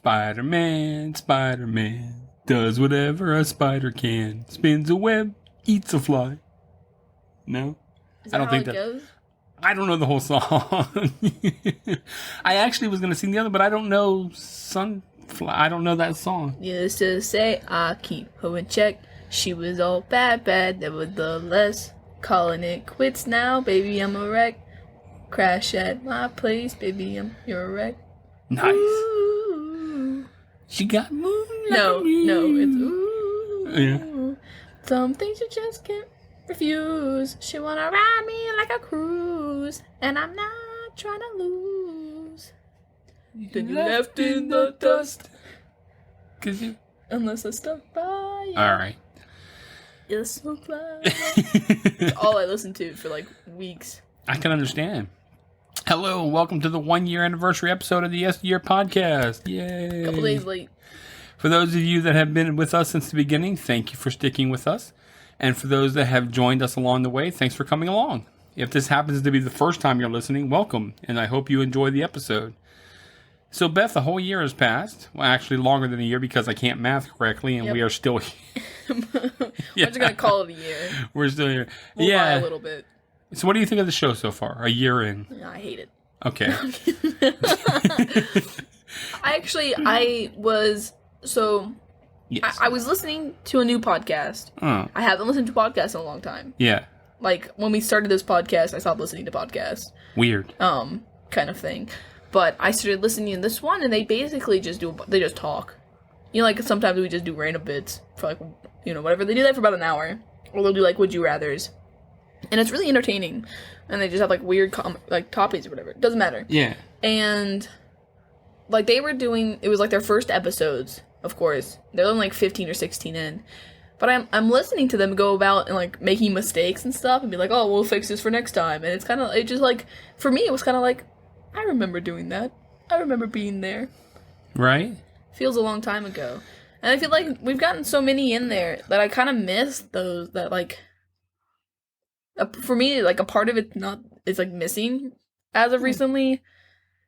Spider-Man, Spider-Man, does whatever a spider can. Spins a web, eats a fly. No? Is that how it goes? I don't know the whole song. I actually was going to sing the other, but I don't know I don't know that song. Used to say, I keep her in check. She was all bad, nevertheless. Calling it quits now, baby, I'm a wreck. Crash at my place, baby, you're a wreck. Nice. Ooh. She got moonlight. No, it's ooh. Yeah. Some things you just can't refuse. She wanna ride me like a cruise, and I'm not trying to lose. Then you left in the dust. Unless I stuck by you. Alright. You're so fly. It's all I listened to for like weeks. I can understand. Hello, and welcome to the 1-year anniversary episode of the Yes Year podcast. Yay! A couple days late. For those of you that have been with us since the beginning, thank you for sticking with us. And for those that have joined us along the way, thanks for coming along. If this happens to be the first time you're listening, welcome, and I hope you enjoy the episode. So, Beth, a whole year has passed. Well, actually, longer than a year because I can't math correctly, and we are still here. We're just going to call it a year. We're still here. We'll lie a little bit. So, what do you think of the show so far? A year in? No, I hate it. Okay. I was listening to a new podcast. I haven't listened to podcasts in a long time. Yeah. Like, when we started this podcast, I stopped listening to podcasts. Weird. Kind of thing. But I started listening to this one, and they basically just talk. You know, like, sometimes we just do random bits for, like, you know, whatever. They do that for about an hour. Or they'll do, like, Would You Rathers. And it's really entertaining. And they just have, like, weird, topics or whatever. It doesn't matter. Yeah. And, like, it was, like, their first episodes, of course. They're only, like, 15 or 16 in. But I'm listening to them go about and, like, making mistakes and stuff. And be like, oh, we'll fix this for next time. And it's kind of, it just, like, for me, it was kind of like, I remember doing that. I remember being there. Right? Feels a long time ago. And I feel like we've gotten so many in there that I kind of miss those that, like, for me, like, a part of it is, like, missing as of recently.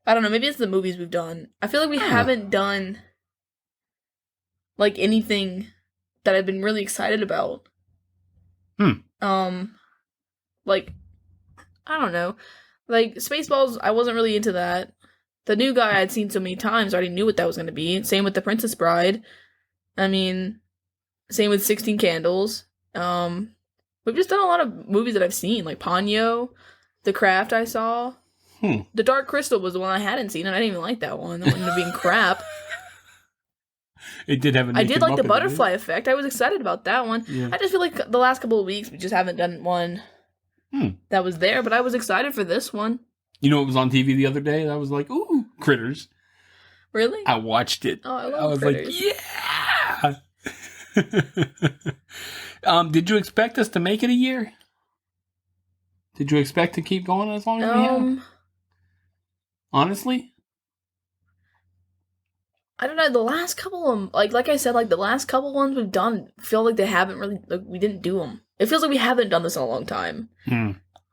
I don't know, maybe it's the movies we've done. I feel like we haven't done, like, anything that I've been really excited about. Like, I don't know. Like, Spaceballs, I wasn't really into that. The New Guy I'd seen so many times, I already knew what that was going to be. Same with The Princess Bride. I mean, same with 16 Candles. We've just done a lot of movies that I've seen, like Ponyo, The Craft I saw. The Dark Crystal was the one I hadn't seen, and I didn't even like that one. That one ended up being crap. It did have a I did like The Butterfly Effect. I was excited about that one. Yeah. I just feel like the last couple of weeks, we just haven't done one that was there, but I was excited for this one. You know what was on TV the other day? I was like, ooh, Critters. Really? I watched it. Oh, I love Critters. Like, yeah! Did you expect us to make it a year? Did you expect to keep going as long as we have? Honestly? I don't know. The last couple of them, like I said, like the last couple ones we've done feel like they haven't really, like, we didn't do them. It feels like we haven't done this in a long time.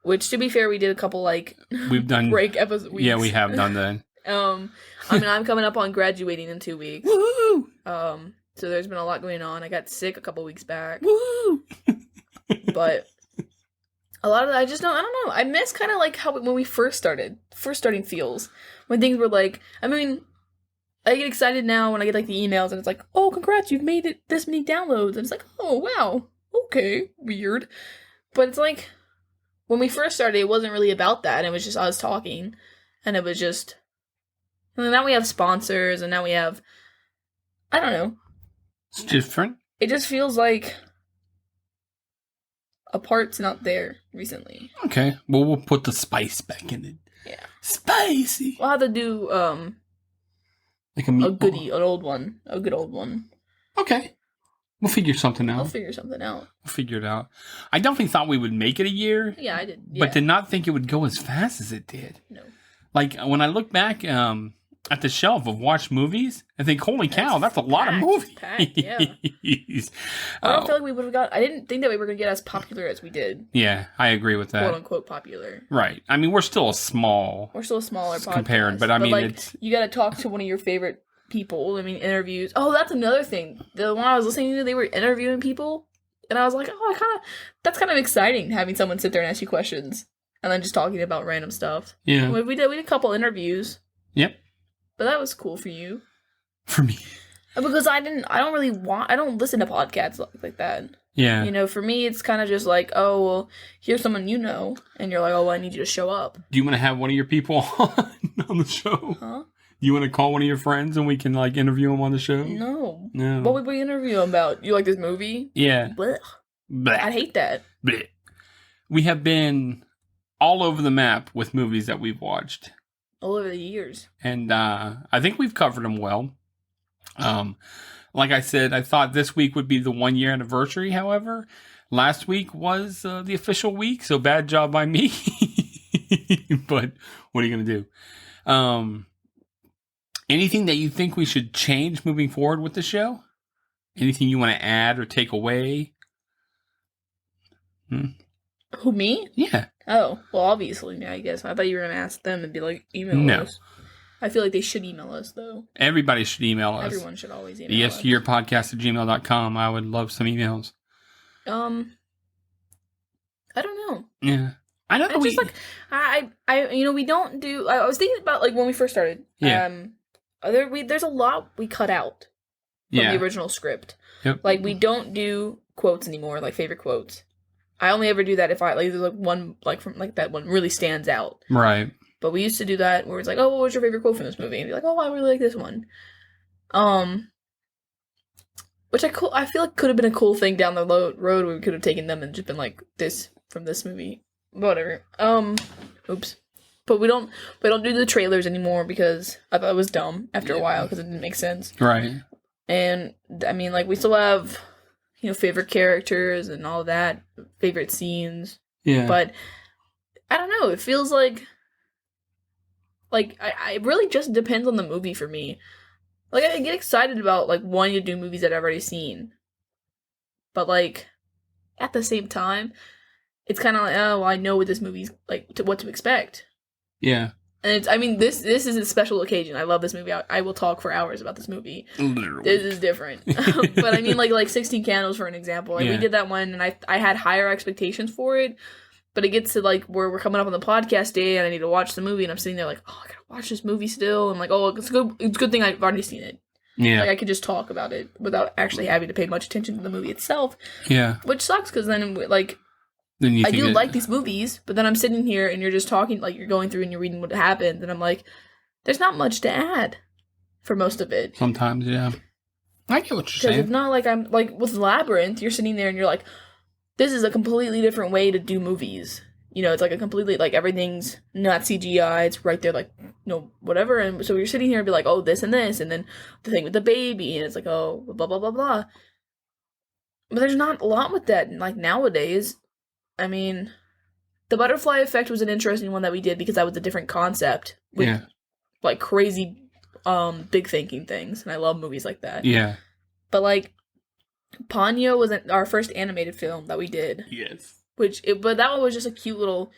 Which, to be fair, we did a couple, like, we've done break episodes. Yeah, we have done that. I mean, I'm coming up on graduating in 2 weeks. Woo! So there's been a lot going on. I got sick a couple weeks back. Woo! But a lot of that, I don't know. I miss kind of like how when we first starting feels. When things were like, I mean, I get excited now when I get, like, the emails and it's like, oh, congrats, you've made it this many downloads. And it's like, oh, wow. Okay, weird. But it's like, when we first started, it wasn't really about that. It was just us talking. And it was just, and now we have sponsors, and now we have, I don't know. It's different. It just feels like a part's not there recently. Okay. Well, we'll put the spice back in it. Yeah. Spicy. We'll have to do, like a meatball. A good old one. Okay. We'll figure something out. We'll figure it out. I definitely thought we would make it a year. Yeah, I did. Yeah. But did not think it would go as fast as it did. No. Like, when I look back at the shelf of watched movies, I think, holy cow, that's a lot of movies. Packed, yeah. I don't feel like we would have I didn't think that we were going to get as popular as we did. Yeah, I agree with that. Quote unquote popular. Right. I mean, we're still a smaller podcast. Compared, but I mean, like, you got to talk to one of your favorite people. I mean, interviews. Oh, that's another thing. The one I was listening to, they were interviewing people, and I was like, oh, that's kind of exciting having someone sit there and ask you questions, and then just talking about random stuff. Yeah. We did a couple interviews. Yep. But that was cool for you. For me. Because I don't listen to podcasts like that. Yeah. You know, for me, it's kind of just like, oh, well, here's someone you know, and you're like, oh, well, I need you to show up. Do you want to have one of your people on the show? Huh? You want to call one of your friends and we can, like, interview them on the show? No. No. What would we interview them about? You like this movie? Yeah. Blech. Blech. I hate that. Blech. We have been all over the map with movies that we've watched. All over the years. And I think we've covered them well. Like I said, I thought this week would be the 1 year anniversary. However, last week was the official week, so bad job by me. But what are you going to do? Anything that you think we should change moving forward with the show? Anything you want to add or take away? Who, me? Yeah. Oh, well, obviously, yeah, I guess. I thought you were going to ask them and be like, email us. I feel like they should email us, though. Everybody should email us. Everyone should always email us. ESGYourpodcast@gmail.com. I would love some emails. I don't know. Yeah. I know that it's just like, we don't do, I was thinking about, like, when we first started. Yeah. There's a lot we cut out from the original script. Yep. Like, we don't do quotes anymore, like, favorite quotes. I only ever do that if there's, like, one, like, from, like, that one really stands out. Right. But we used to do that where it's like, oh, what was your favorite quote from this movie? And be like, oh, I really like this one. Which I feel like could have been a cool thing down the road where we could have taken them and just been like, this from this movie. Whatever. Oops. But we don't do the trailers anymore because I thought it was dumb after a while because it didn't make sense. Right. And, I mean, like, we still have, favorite characters and all that, favorite scenes. Yeah. But, I don't know, it feels like it really just depends on the movie for me. Like, I get excited about, like, wanting to do movies that I've already seen. But, like, at the same time, it's kind of like, oh, well, I know what this movie's, like, what to expect. Yeah. And this is a special occasion. I love this movie. I will talk for hours about this movie. Literally. This is different. But, I mean, like 16 Candles, for an example. Like, we did that one, and I had higher expectations for it. But it gets to, like, where we're coming up on the podcast day, and I need to watch the movie, and I'm sitting there like, oh, I gotta watch this movie still. I'm like, oh, it's a good thing I've already seen it. Yeah. Like, I could just talk about it without actually having to pay much attention to the movie itself. Yeah. Which sucks, because then, like, I do like these movies, but then I'm sitting here, and you're just talking, like, you're going through and you're reading what happened, and I'm like, there's not much to add for most of it. Sometimes, yeah. I get what you're saying. Because it's not like I'm, like, with Labyrinth, you're sitting there, and you're like, this is a completely different way to do movies. It's like a completely, like, everything's not CGI, it's right there, like, whatever, and so you're sitting here and be like, oh, this, and then the thing with the baby, and it's like, oh, blah, blah, blah, blah. But there's not a lot with that, like, nowadays. I mean, the butterfly effect was an interesting one that we did because that was a different concept with, like, crazy, big thinking things, and I love movies like that. Yeah. But, like, Ponyo was our first animated film that we did. Yes. But that one was just a cute little...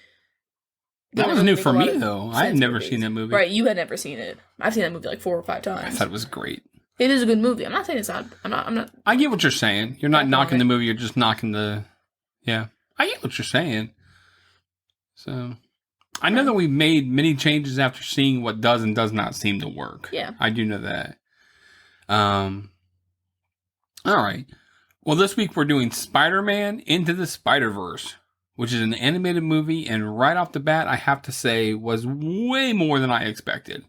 That was new for me, though. I had never seen that movie. Right, you had never seen it. I've seen that movie like 4 or 5 times. I thought it was great. It is a good movie. I'm not saying it's not. I'm not. I get what you're saying. You're not knocking the movie. You're just knocking the... Yeah. I get what you're saying. So... I know that we've made many changes after seeing what does and does not seem to work. Yeah. I do know that. All right. Well, this week we're doing Spider-Man Into the Spider-Verse, which is an animated movie, and right off the bat, I have to say, was way more than I expected.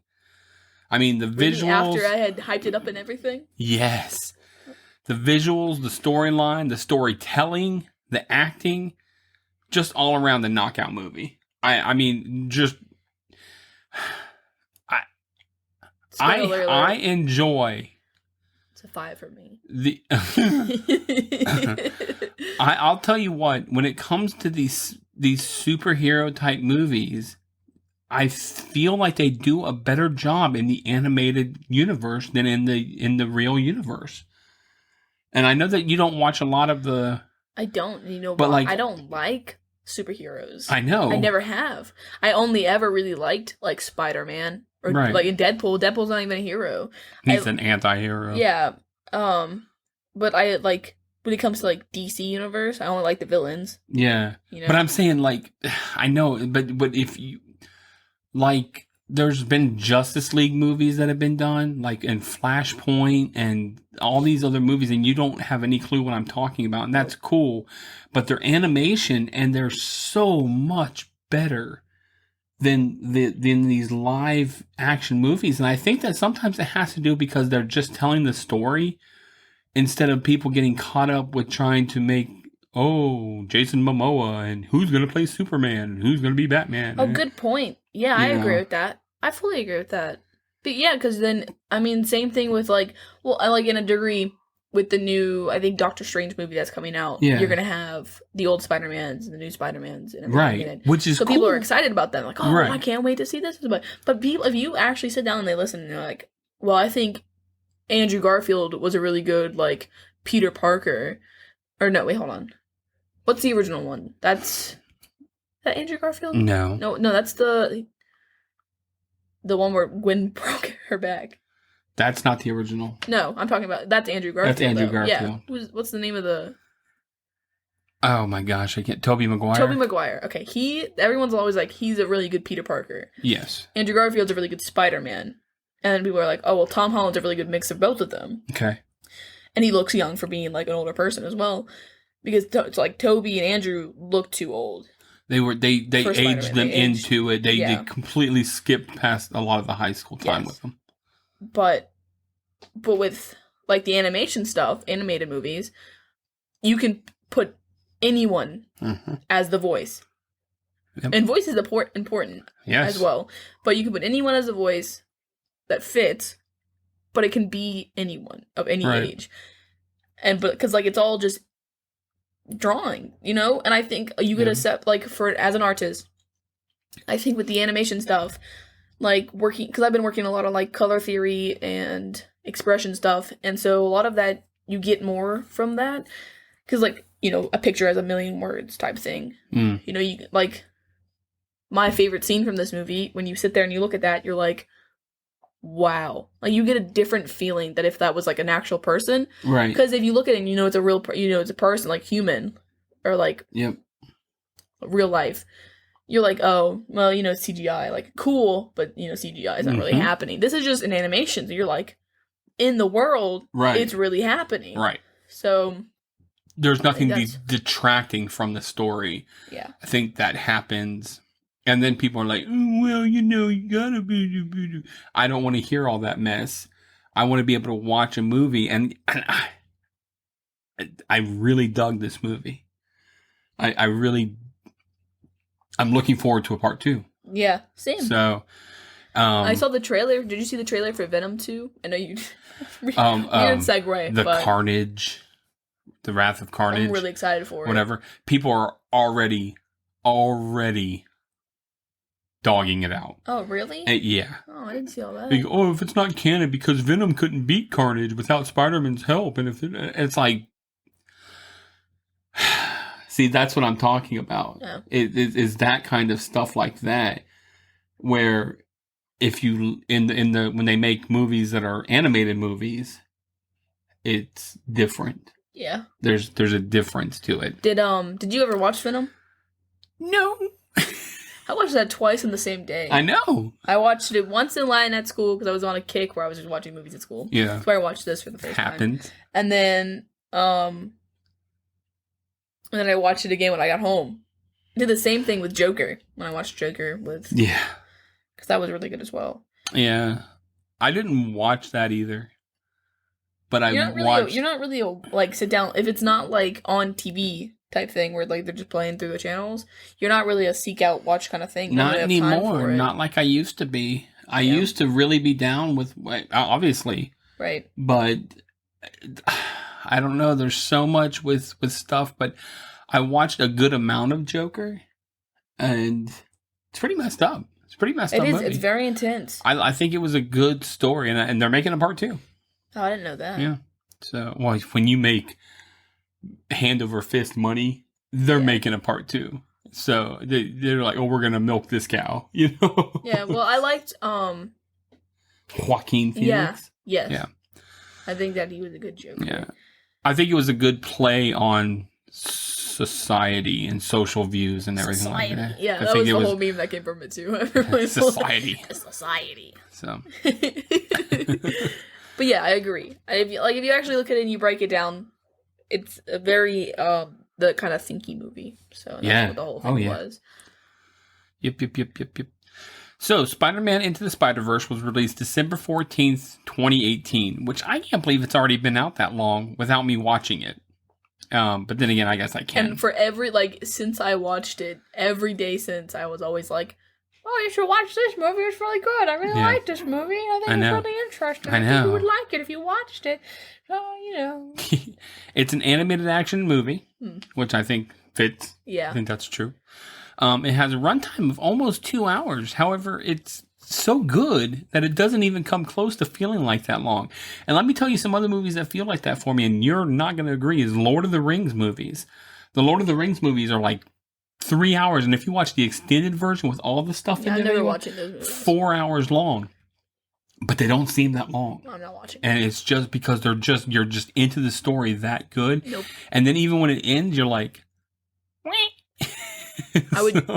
I mean, the visuals... After I had hyped it up and everything? Yes. The visuals, the storyline, the storytelling, the acting, just all around the knockout movie. I mean, just... I enjoy... It's a 5 for me. I'll tell you what, when it comes to these superhero type movies, I feel like they do a better job in the animated universe than in the real universe. And I know that you don't watch a lot of the... I don't, but like, I don't like superheroes. I know. I never have. I only ever really liked, like, Spider-Man, Or Right. like in Deadpool's not even a hero. He's an anti-hero. Yeah. But I like when it comes to like DC universe, I only like the villains. Yeah. You know? But I'm saying, like, I know, but if you, like, there's been Justice League movies that have been done, like in Flashpoint and all these other movies, and you don't have any clue what I'm talking about, and that's cool. But they're animation, and they're so much better than these live action movies. And I think that sometimes it has to do because they're just telling the story instead of people getting caught up with trying to make, Jason Momoa and who's going to play Superman and who's going to be Batman. Oh, good point. Yeah, I agree with that. I fully agree with that. But yeah, because then, I mean, same thing with like, well, I like in a degree with the new, I think, Doctor Strange movie that's coming out. Yeah. You're going to have the old Spider-Mans and the new Spider-Mans and everything. Right. Which is so cool. people are excited about that. Like, Right. I can't wait to see this. But people, if you actually sit down and they listen and they're like, well, I think Andrew Garfield was a really good, like, Peter Parker. Or no, wait, hold on. What's the original one? Is that Andrew Garfield? No. No, that's the one where Gwen broke her back. That's not the original. No, I'm talking about, that's Andrew Garfield. That's Andrew Garfield. Yeah. What's the name of the... Oh my gosh, I can't. Tobey Maguire? Tobey Maguire. Okay, everyone's always like, he's a really good Peter Parker. Yes. Andrew Garfield's a really good Spider-Man. And then people are like, oh, well, Tom Holland's a really good mix of both of them. Okay. And he looks young for being, like, an older person as well. Because it's like Tobey and Andrew look too old. They aged them into it. They completely skipped past a lot of the high school time with them. But with, like, the animation stuff, animated movies, you can put anyone as the voice. Yep. And voice is important as well. But you can put anyone as a voice that fits, but it can be anyone of any age. And because like it's all just drawing, you know? And I think you could accept, like, as an artist, I think with the animation stuff, like working, because I've been working a lot of like color theory and expression stuff, and so a lot of that you get more from that, because like, you know, a picture has a million words type thing. You know, you like my favorite scene from this movie, when you sit there and you look at that, you're like, wow, like you get a different feeling that if that was like an actual person, right? Because if you look at it and you know it's a real, it's a person, like human, or like real life, you're like, oh, well, you know, it's CGI, like cool, but you know, CGI is not really happening. This is just an animation, so you're like, in the world, it's really happening, right? So there's nothing detracting from the story. Yeah, I think that happens. And then people are like, oh, well, you know, you gotta be. I don't want to hear all that mess. I want to be able to watch a movie. And I really dug this movie. I'm looking forward to a part 2. Yeah, same. So, I saw the trailer. Did you see the trailer for Venom 2? I know you weird segue. The Carnage, the Wrath of Carnage. I'm really excited for it. Whatever. People are already dogging it out. Oh, really? Yeah. Oh, I didn't see all that. Like, if it's not canon because Venom couldn't beat Carnage without Spider-Man's help, and it's like, see, that's what I'm talking about. Yeah. It is that kind of stuff like that, where if you in the when they make movies that are animated movies, it's different. Yeah. There's a difference to it. Did you ever watch Venom? No. I watched that twice in the same day. I know. I watched it once in Latin at school because I was on a kick where I was just watching movies at school. Yeah. That's where I watched this for the first time. And then I watched it again when I got home. I did the same thing with Joker when I watched Joker with because that was really good as well. Yeah, I didn't watch that either, but watched. You're not really like sit down if it's not like on TV type thing where like they're just playing through the channels. You're not really a seek out watch kind of thing. Not anymore. Not like I used to be. I used to really be down with obviously. Right. But I don't know. There's so much with stuff, but I watched a good amount of Joker, and it's pretty messed up. It's pretty messed up. It is. Movie. It's very intense. I think it was a good story, and they're making a part 2. Oh, I didn't know that. Yeah. So, well, when you make hand over fist money, they're making a part 2. So they're like, oh, we're gonna milk this cow, you know? Yeah. Well, I liked Joaquin Phoenix. Yes. Yeah. I think that he was a good Joker. Yeah. I think it was a good play on society and social views and everything like that. Yeah, I that think was it the was whole meme that came from it too. society. Society. So. But yeah, I agree. If you actually look at it and you break it down, it's a very the kind of thinky movie. So that's what the whole thing was. Yep. So, Spider-Man Into the Spider-Verse was released December 14th, 2018, which I can't believe it's already been out that long without me watching it. But then again, I guess I can. And for since I watched it, every day since, I was always like, oh, you should watch this movie. It's really good. I really like this movie. I think it's really interesting. I think you would like it if you watched it. So, It's an animated action movie, which I think fits. Yeah. I think that's true. It has a runtime of almost 2 hours. However, it's so good that it doesn't even come close to feeling like that long. And let me tell you some other movies that feel like that for me, and you're not going to agree, is Lord of the Rings movies. The Lord of the Rings movies are like 3 hours, and if you watch the extended version with all the stuff in there, I'm never watching those movies. 4 hours long. But they don't seem that long. I'm not watching. And it's just because you're just into the story that good. Nope. And then even when it ends, you're like, I would,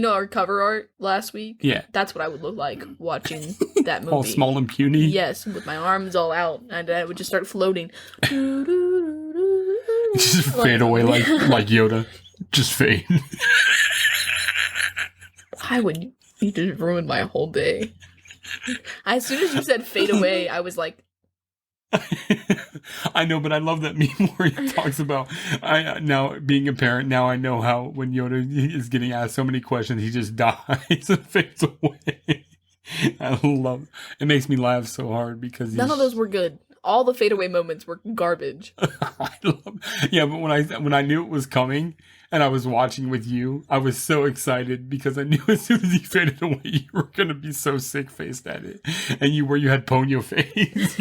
our cover art last week. Yeah, that's what I would look like watching that movie. All small and puny. Yes, with my arms all out, and I would just start floating. Just fade away like Yoda. Just fade. You just ruined my whole day. As soon as you said fade away, I was like, I know, but I love that meme where he talks about now being a parent. Now I know how when Yoda is getting asked so many questions, he just dies and fades away. I love it. Makes me laugh so hard because none of those were good. All the fade away moments were garbage. But when I knew it was coming and I was watching with you, I was so excited because I knew as soon as he faded away, you were gonna be so sick faced at it, and you had ponyo face.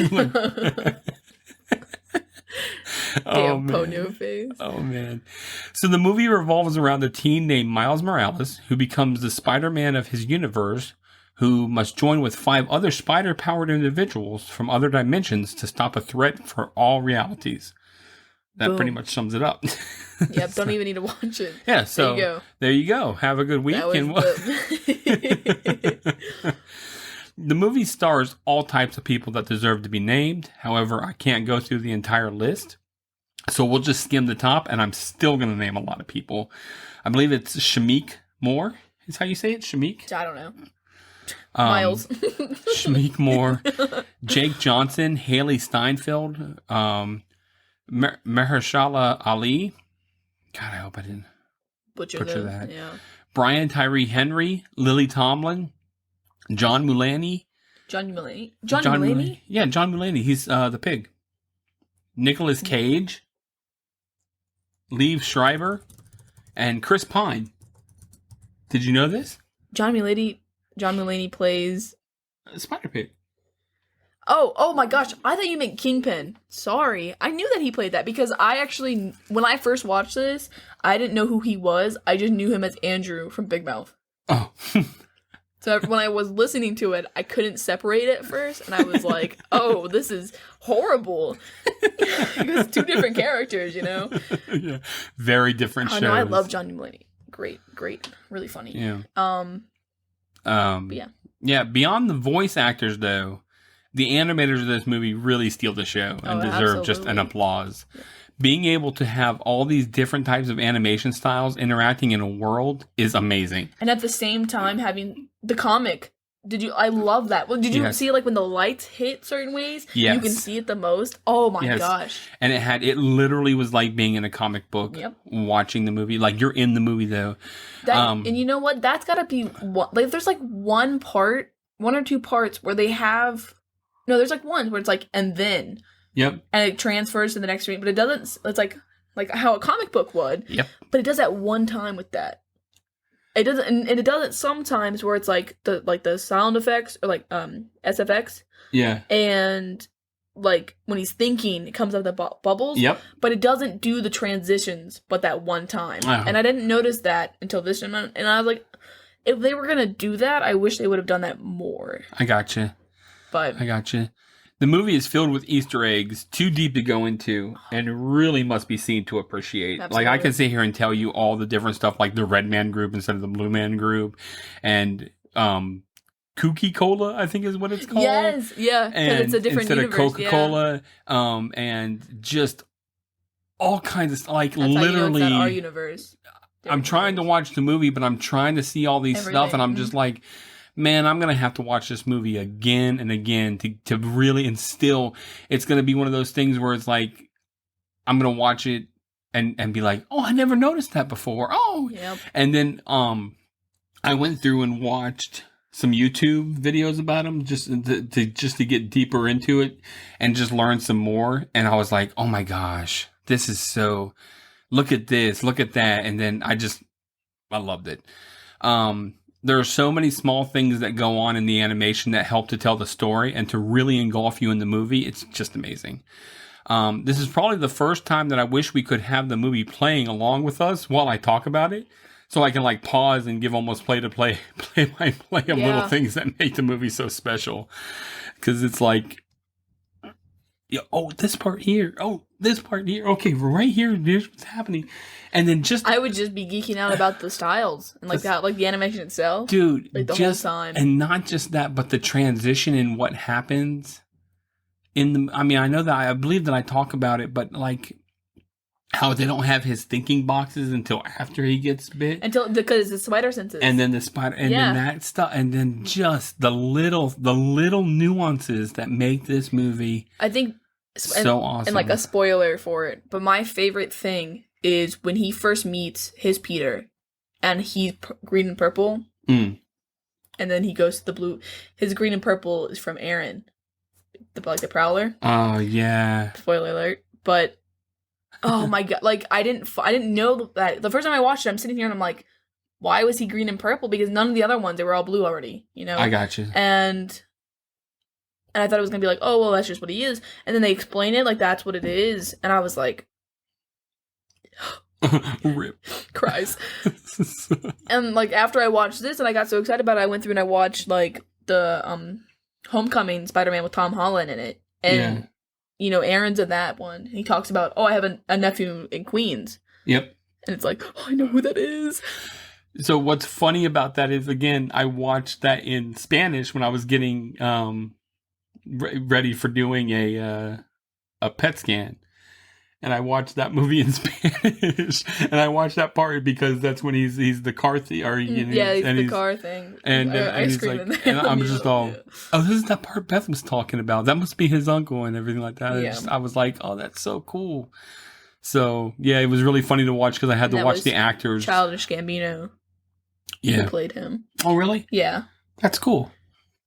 Damn ponyo face. Oh man! So the movie revolves around a teen named Miles Morales who becomes the Spider-Man of his universe, who must join with 5 other spider-powered individuals from other dimensions to stop a threat for all realities. That pretty much sums it up. Yep, don't even need to watch it. Yeah, so there you go. Have a good week. The movie stars all types of people that deserve to be named. However, I can't go through the entire list. So we'll just skim the top, and I'm still going to name a lot of people. I believe it's Shameik Moore. Is how you say it? Shameik? I don't know. Miles. Shameik Moore. Jake Johnson. Haley Steinfeld. Mahershala Ali. God, I hope I didn't butcher that. Yeah. Brian Tyree Henry. Lily Tomlin. John Mulaney. John Mulaney? Yeah, John Mulaney. He's the pig. Nicolas Cage. Liev Schreiber. And Chris Pine. Did you know this? John Mulaney plays Spider-Pig. Oh my gosh. I thought you meant Kingpin. Sorry. I knew that he played that because when I first watched this, I didn't know who he was. I just knew him as Andrew from Big Mouth. Oh. So when I was listening to it, I couldn't separate it at first, and I was like, oh, this is horrible. It's 2 different characters, Yeah. Very different shows. No, I love John Mulaney. Great. Really funny. Yeah. Yeah. Yeah, beyond the voice actors, though, the animators of this movie really steal the show and deserve just an applause. Yeah. Being able to have all these different types of animation styles interacting in a world is amazing. And at the same time, having the comic. I love that. Well, did you see when the lights hit certain ways? Yes. You can see it the most. Oh my gosh. And it literally was like being in a comic book, watching the movie. Like you're in the movie though. And you know what? That's gotta be there's one or 2 parts where they have, no, there's one where it's and then. Yep. And it transfers to the next screen, but it doesn't, it's like how a comic book would. Yep. But it does that one time with that. It doesn't, and it does it sometimes where it's the sound effects or SFX. Yeah. And when he's thinking, it comes out the bubbles. Yep. But it doesn't do the transitions, but that one time. And I didn't notice that until this amount. And I was like, if they were gonna do that, I wish they would have done that more. I gotcha. But I got you. The movie is filled with Easter eggs, too deep to go into, and really must be seen to appreciate. Absolutely. Like, I can sit here and tell you all the different stuff, like the Red Man group instead of the Blue Man group, and Kooky Cola, I think is what it's called. yes, yeah, because it's a different instead universe. of Coca-Cola, and just all kinds of like That's literally. how you know it's not our universe. I'm trying to watch the movie, but I'm trying to see all these stuff, and I'm just like, man, I'm going to have to watch this movie again and again to really instill. It's going to be one of those things where it's like, I'm going to watch it and be like, oh, I never noticed that before. Oh, Yep. And then I went through and watched some YouTube videos about them just to get deeper into it and just learn some more. And I was like, oh my gosh, this is so, look at this, look at that. And then I loved it. There are so many small things that go on in the animation that help to tell the story and to really engulf you in the movie. It's just amazing. This is probably the first time that I wish we could have the movie playing along with us while I talk about it. So I can like pause and give almost play by play of little things that make the movie so special. Cause it's like, yeah, oh, this part here. Oh, this part here. Okay, right here. Here's what's happening. And then I would just be geeking out about the styles and like that, like the animation itself. Dude, like the whole time. And not just that, but the transition in what happens in the, I mean, I believe that I talk about it, but like how they don't have his thinking boxes until after he gets bit. Because the spider senses. And then the spider, and then that stuff, and then just the little nuances that make this movie, I think, so awesome. And like a spoiler for it, but my favorite thing is when he first meets his Peter, and he's green and purple, and then he goes to the blue. His green and purple is from Aaron, the Prowler. Oh yeah. Spoiler alert! But oh my god, like I didn't know that the first time I watched it. I'm sitting here and I'm like, why was he green and purple? Because none of the other ones, they were all blue already. You know. I got you. And I thought it was gonna be like, oh well, that's just what he is. And then they explain it like that's what it is, and I was like. Rip. Cries. And like after I watched this and I got so excited about it, I went through and I watched like the Homecoming Spider-Man with Tom Holland in it. And you know, Aaron's in that one. He talks about, oh, I have a nephew in Queens. Yep. And it's like, oh, I know who that is. So what's funny about that is, again, I watched that in Spanish when I was getting ready for doing a PET scan. And I watched that movie in Spanish, and I watched that part because that's when he's the car thing, or he's the car thing. And he's like, and I'm just all, oh, this is that part Beth was talking about. That must be his uncle and everything like that. Yeah. I was like, oh, that's so cool. So yeah, it was really funny to watch because I had to watch the actors. Childish Gambino. Yeah, who played him. Oh, really? Yeah, that's cool.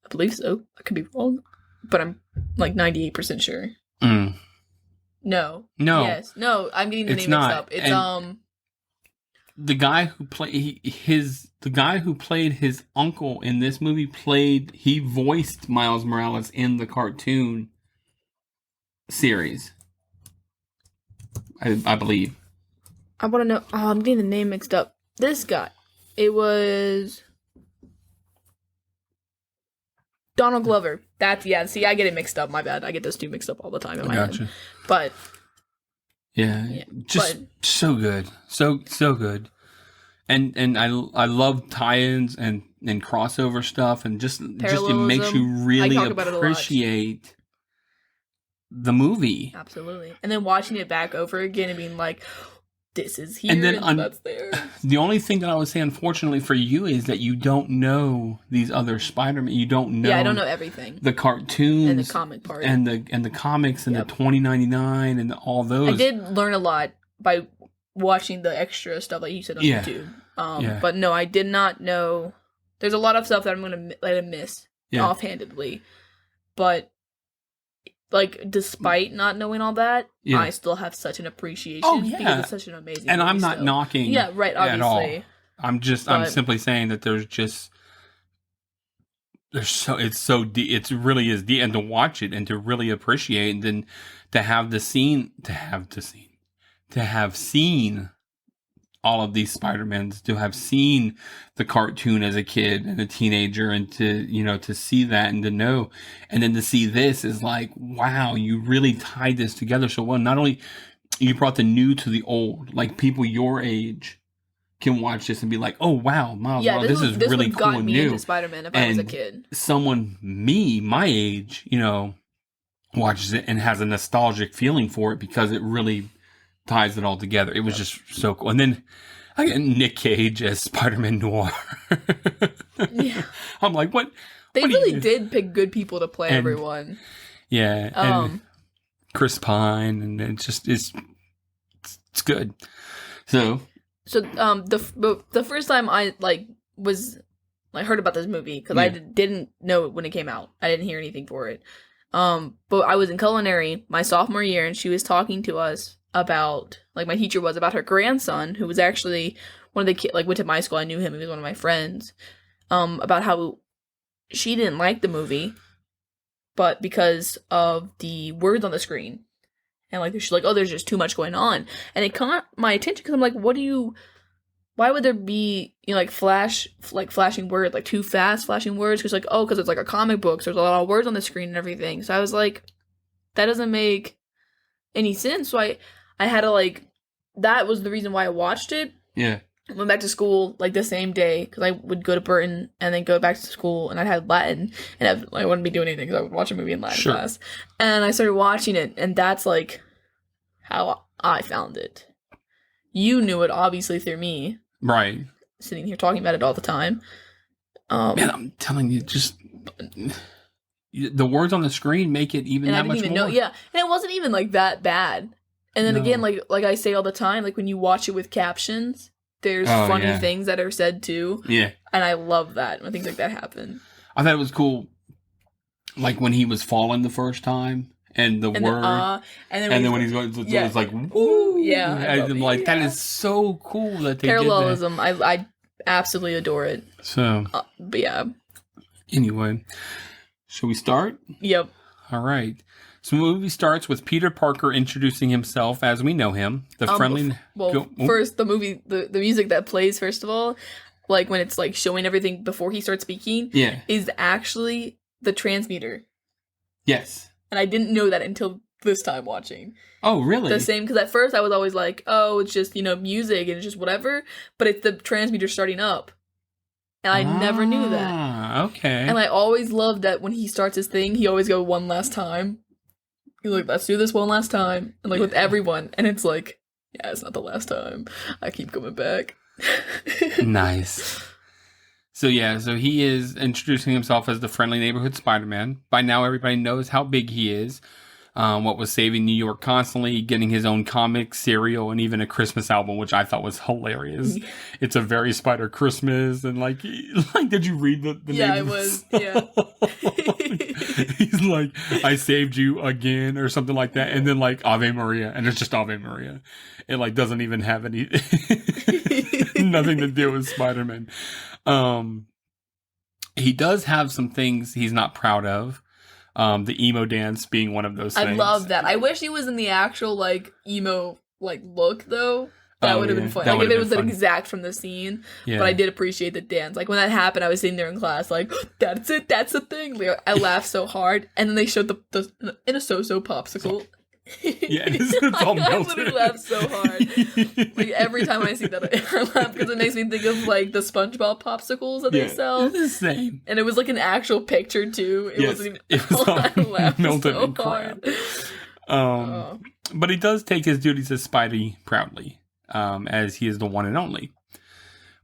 I believe so. I could be wrong, but I'm like 98% sure. No. Yes. No, I'm getting the name mixed up. It's the guy who played his uncle in this movie he voiced Miles Morales in the cartoon series. I believe. I want to know. Oh, I'm getting the name mixed up. This guy. It was Donald Glover. See, I get it mixed up. My bad. I get those two mixed up all the time in my head. But just so good, so good, and I love tie-ins and crossover stuff, and just it makes you really appreciate the movie. Absolutely, and then watching it back over again and being like, this is here, and then that's there. The only thing that I would say, unfortunately for you, is that you don't know these other Spider-Man. You don't know. Yeah, I don't know everything. The cartoons and the comic part, and the comics and the 2099 and all those. I did learn a lot by watching the extra stuff, like you said on YouTube. But no, I did not know. There's a lot of stuff that I'm gonna let him miss offhandedly, but. Like, despite not knowing all that, I still have such an appreciation because it's such an amazing movie. I'm not knocking right, obviously. At all. I'm simply saying that it's so deep, it really is deep, and to watch it and to really appreciate, and then to have seen all of these Spider-Mans, to have seen the cartoon as a kid and a teenager, and to see that and to know, and then to see this is like, wow, you really tied this together so well. Not only you brought the new to the old, like people your age can watch this and be like, oh wow, Miles Morales, this is really cool and new. Into Spider-Man if I was a kid. Someone my age, watches it and has a nostalgic feeling for it because it really ties it all together. It was just so cool. And then I get Nick Cage as Spider-Man Noir. Yeah. I'm like, what? They really did pick good people to play everyone. Yeah. And Chris Pine, and it's good. So the first time I heard about this movie, because I didn't know it when it came out. I didn't hear anything for it. But I was in culinary my sophomore year, and she was talking to us about, my teacher was, about her grandson, who was actually one of the kids, went to my school. I knew him. He was one of my friends. About how she didn't like the movie, but because of the words on the screen. And, she's like, oh, there's just too much going on. And it caught my attention, because I'm like, why would there be, flashing words, too fast flashing words? Because, because it's a comic book, so there's a lot of words on the screen and everything. So I was like, that doesn't make any sense. So I had to, that was the reason why I watched it. Yeah. I went back to school, the same day, because I would go to Burton and then go back to school, and I had Latin, and I wouldn't be doing anything because I would watch a movie in Latin class. And I started watching it, and that's, how I found it. You knew it, obviously, through me. Right. Sitting here talking about it all the time. Man, I'm telling you, just the words on the screen make it even that much more. I didn't even know, yeah. And it wasn't even, that bad. And then again, like I say all the time, when you watch it with captions, there's funny things that are said too. Yeah. And I love that when things like that happen. I thought it was cool, when he was falling the first time, and the word, and then when he's going, it's like, woo, yeah, and that is so cool that they parallelism. Did that. I absolutely adore it. So, but yeah. Anyway, shall we start? Yep. All right. So the movie starts with Peter Parker introducing himself as we know him. The friendly. First, the movie, the music that plays, first of all, when it's showing everything before he starts speaking, is actually the transmitter. Yes. And I didn't know that until this time watching. Oh, really? The same, because at first I was always oh, it's just, music and it's just whatever, but it's the transmitter starting up. And I never knew that. Okay. And I always loved that when he starts his thing, he always go one last time. He's like, let's do this one last time. And with everyone. And it's yeah, it's not the last time. I keep coming back. Nice. So he is introducing himself as the friendly neighborhood Spider-Man. By now, everybody knows how big he is. What was saving New York constantly, getting his own comic, cereal, and even a Christmas album, which I thought was hilarious. It's a very Spider Christmas, and did you read the name? Yeah, I was. Yeah. He's like, I saved you again, or something like that, and then Ave Maria, and it's just Ave Maria. It doesn't even have any nothing to do with Spider-Man. He does have some things he's not proud of. The emo dance being one of those things. I love that. I wish he was in the actual emo look though. That would have been fun. If it was exact from the scene. Yeah. But I did appreciate the dance. When that happened, I was sitting there in class that's it, that's the thing. I laughed so hard. And then they showed the in a so-so popsicle. Yeah, it's all melted. I literally laughed so hard. Every time I see that, I laugh because it makes me think of the SpongeBob popsicles that they sell. It's the same. And it was an actual picture too. It wasn't even. It was all I laughed melted so and crap. But he does take his duties as Spidey proudly, as he is the one and only.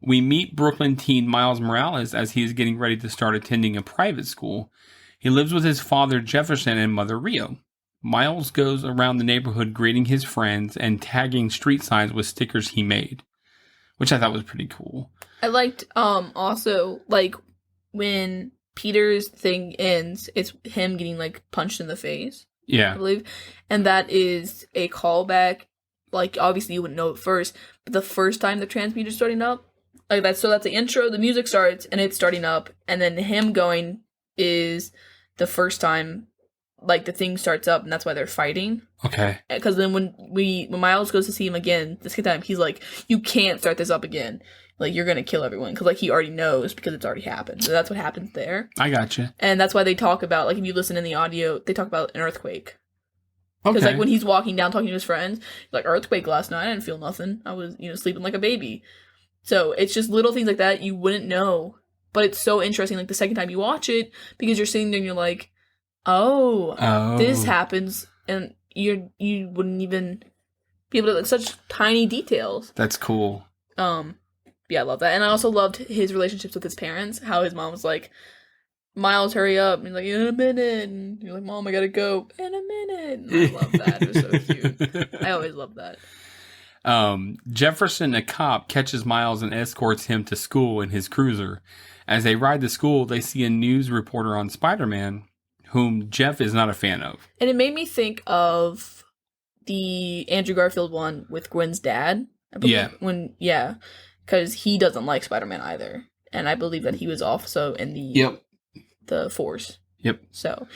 We meet Brooklyn teen Miles Morales as he is getting ready to start attending a private school. He lives with his father Jefferson and mother Rio. Miles goes around the neighborhood greeting his friends and tagging street signs with stickers he made, which I thought was pretty cool. I liked also when Peter's thing ends, it's him getting punched in the face. Yeah. I believe. And that is a callback. Obviously you wouldn't know it first, but the first time the transmitter's starting up, that's the intro, the music starts and it's starting up, and then him going is the first time like the thing starts up, and that's why they're fighting. Okay. Because then when Miles goes to see him again, the second time, he's like, "You can't start this up again. Like, you're gonna kill everyone." Because like he already knows because it's already happened. So that's what happens there. I gotcha. And that's why they talk about, like, if you listen in the audio, they talk about an earthquake. Because Okay. like when he's walking down talking to his friends, like, earthquake last night, I didn't feel nothing. I was, sleeping like a baby. So it's just little things like that you wouldn't know. But it's so interesting, like, the second time you watch it, because you're sitting there and you're like, oh, this happens, and you wouldn't even be able to, like, such tiny details. That's cool. Yeah, I love that. And I also loved his relationships with his parents, how his mom was like, Miles, hurry up. And he's like, in a minute. And you're like, Mom, I gotta go. In a minute. And I love that. It was so cute. I always love that. Jefferson, a cop, catches Miles and escorts him to school in his cruiser. As they ride to school, they see a news reporter on Spider-Man, whom Jeff is not a fan of. And it made me think of the Andrew Garfield one with Gwen's dad. Yeah. Because he doesn't like Spider-Man either. And I believe that he was also in the Force. Yep. So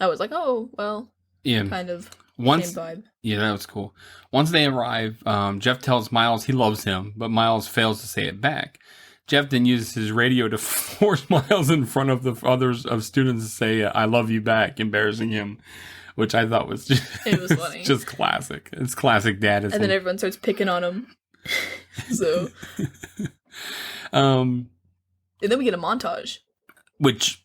I was like, oh, well, kind of same vibe. Yeah, that was cool. Once they arrive, Jeff tells Miles he loves him, but Miles fails to say it back. Jeff then uses his radio to force Miles in front of the others of students to say, I love you back, embarrassing him, which I thought was just, it was funny. Just classic. It's classic dadism. And then everyone starts picking on him. So. And then we get a montage. Which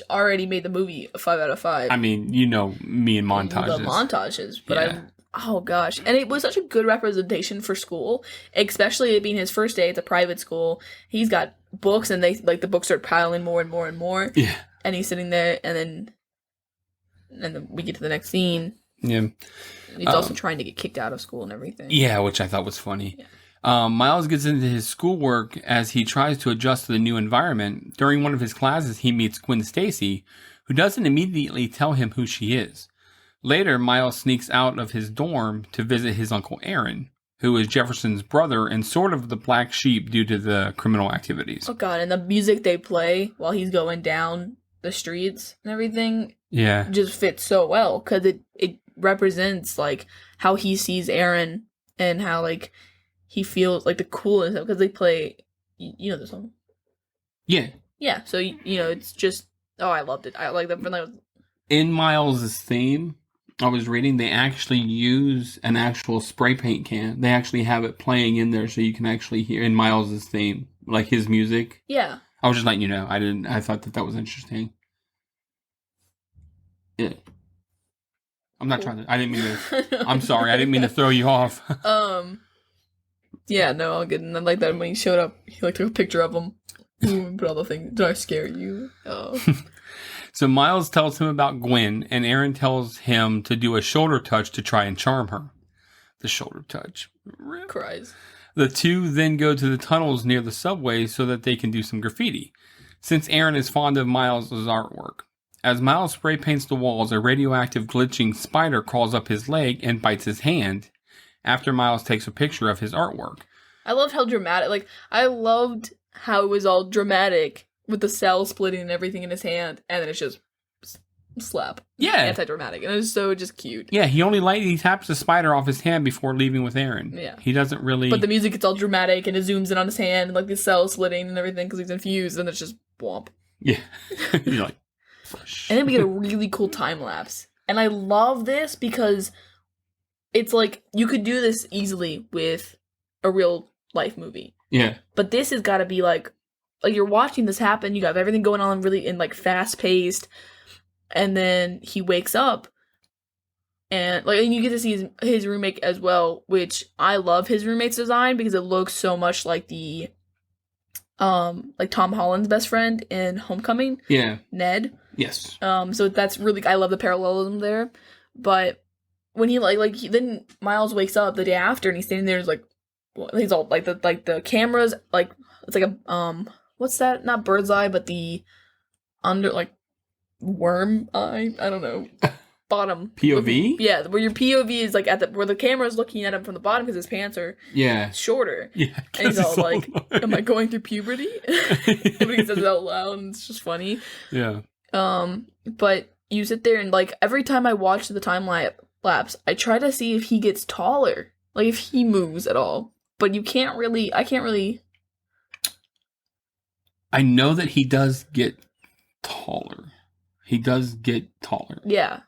already made the movie a 5 out of 5. I mean, me and montages. I love montages, but oh gosh. And it was such a good representation for school, especially it being his first day. It's a private school. He's got books, and the books start piling more and more and more. Yeah. And he's sitting there, and then we get to the next scene. Yeah. He's also trying to get kicked out of school and everything. Yeah, which I thought was funny. Yeah. Miles gets into his schoolwork as he tries to adjust to the new environment. During one of his classes, he meets Gwen Stacy, who doesn't immediately tell him who she is. Later, Miles sneaks out of his dorm to visit his Uncle Aaron, who is Jefferson's brother and sort of the black sheep due to the criminal activities. Oh god, and the music they play while he's going down the streets and everything just fits so well, because it represents, like, how he sees Aaron and how, like, he feels, like, the coolness of, because they play, you know the song? Yeah. Yeah, so, it's just, I loved it. I like that. In Miles' theme, I was reading, they actually use an actual spray paint can. They actually have it playing in there so you can actually hear in Miles' theme, like his music. Yeah. I was just letting you know. I thought that was interesting. Yeah. I'm not trying to, I didn't mean to, I'm sorry, I didn't mean to throw you off. Yeah, no, I'll get, and I like that when he showed up, he took a picture of him, put all the things, did I scare you? Oh. So Miles tells him about Gwen, and Aaron tells him to do a shoulder touch to try and charm her. The shoulder touch. Cries. The two then go to the tunnels near the subway so that they can do some graffiti, since Aaron is fond of Miles' artwork. As Miles spray paints the walls, a radioactive glitching spider crawls up his leg and bites his hand, after Miles takes a picture of his artwork. I loved how dramatic, like, I loved how it was all dramatic with the cell splitting and everything in his hand, and then it's just slap. Yeah. Anti-dramatic. And it was so just cute. Yeah, he taps the spider off his hand before leaving with Aaron. Yeah. He doesn't really... But the music gets all dramatic, and it zooms in on his hand, and, like, the cell splitting and everything, because he's infused, and it's just womp. Yeah. You're like... And then we get a really cool time lapse. And I love this because it's like, you could do this easily with a real life movie. Yeah. But this has got to be like you're watching this happen, you got everything going on really in, like, fast paced, and then he wakes up and, like, and you get to see his roommate as well, which I love his roommate's design because it looks so much like the like Tom Holland's best friend in Homecoming. Yeah. Ned. Yes. So that's really, I love the parallelism there. But when he then Miles wakes up the day after and he's standing there, he's like, he's all like the cameras, like, it's like a what's that? Not bird's eye, but the under, like, worm eye. I don't know. Bottom POV. Yeah, where your POV is like where the camera is looking at him from the bottom because his pants are shorter. Yeah, and he's all like, "Am I going through puberty?" And he says it out loud, and it's just funny. Yeah. But you sit there and like every time I watch the time lapse, I try to see if he gets taller, like if he moves at all. But I can't really. I know that he does get taller. Yeah.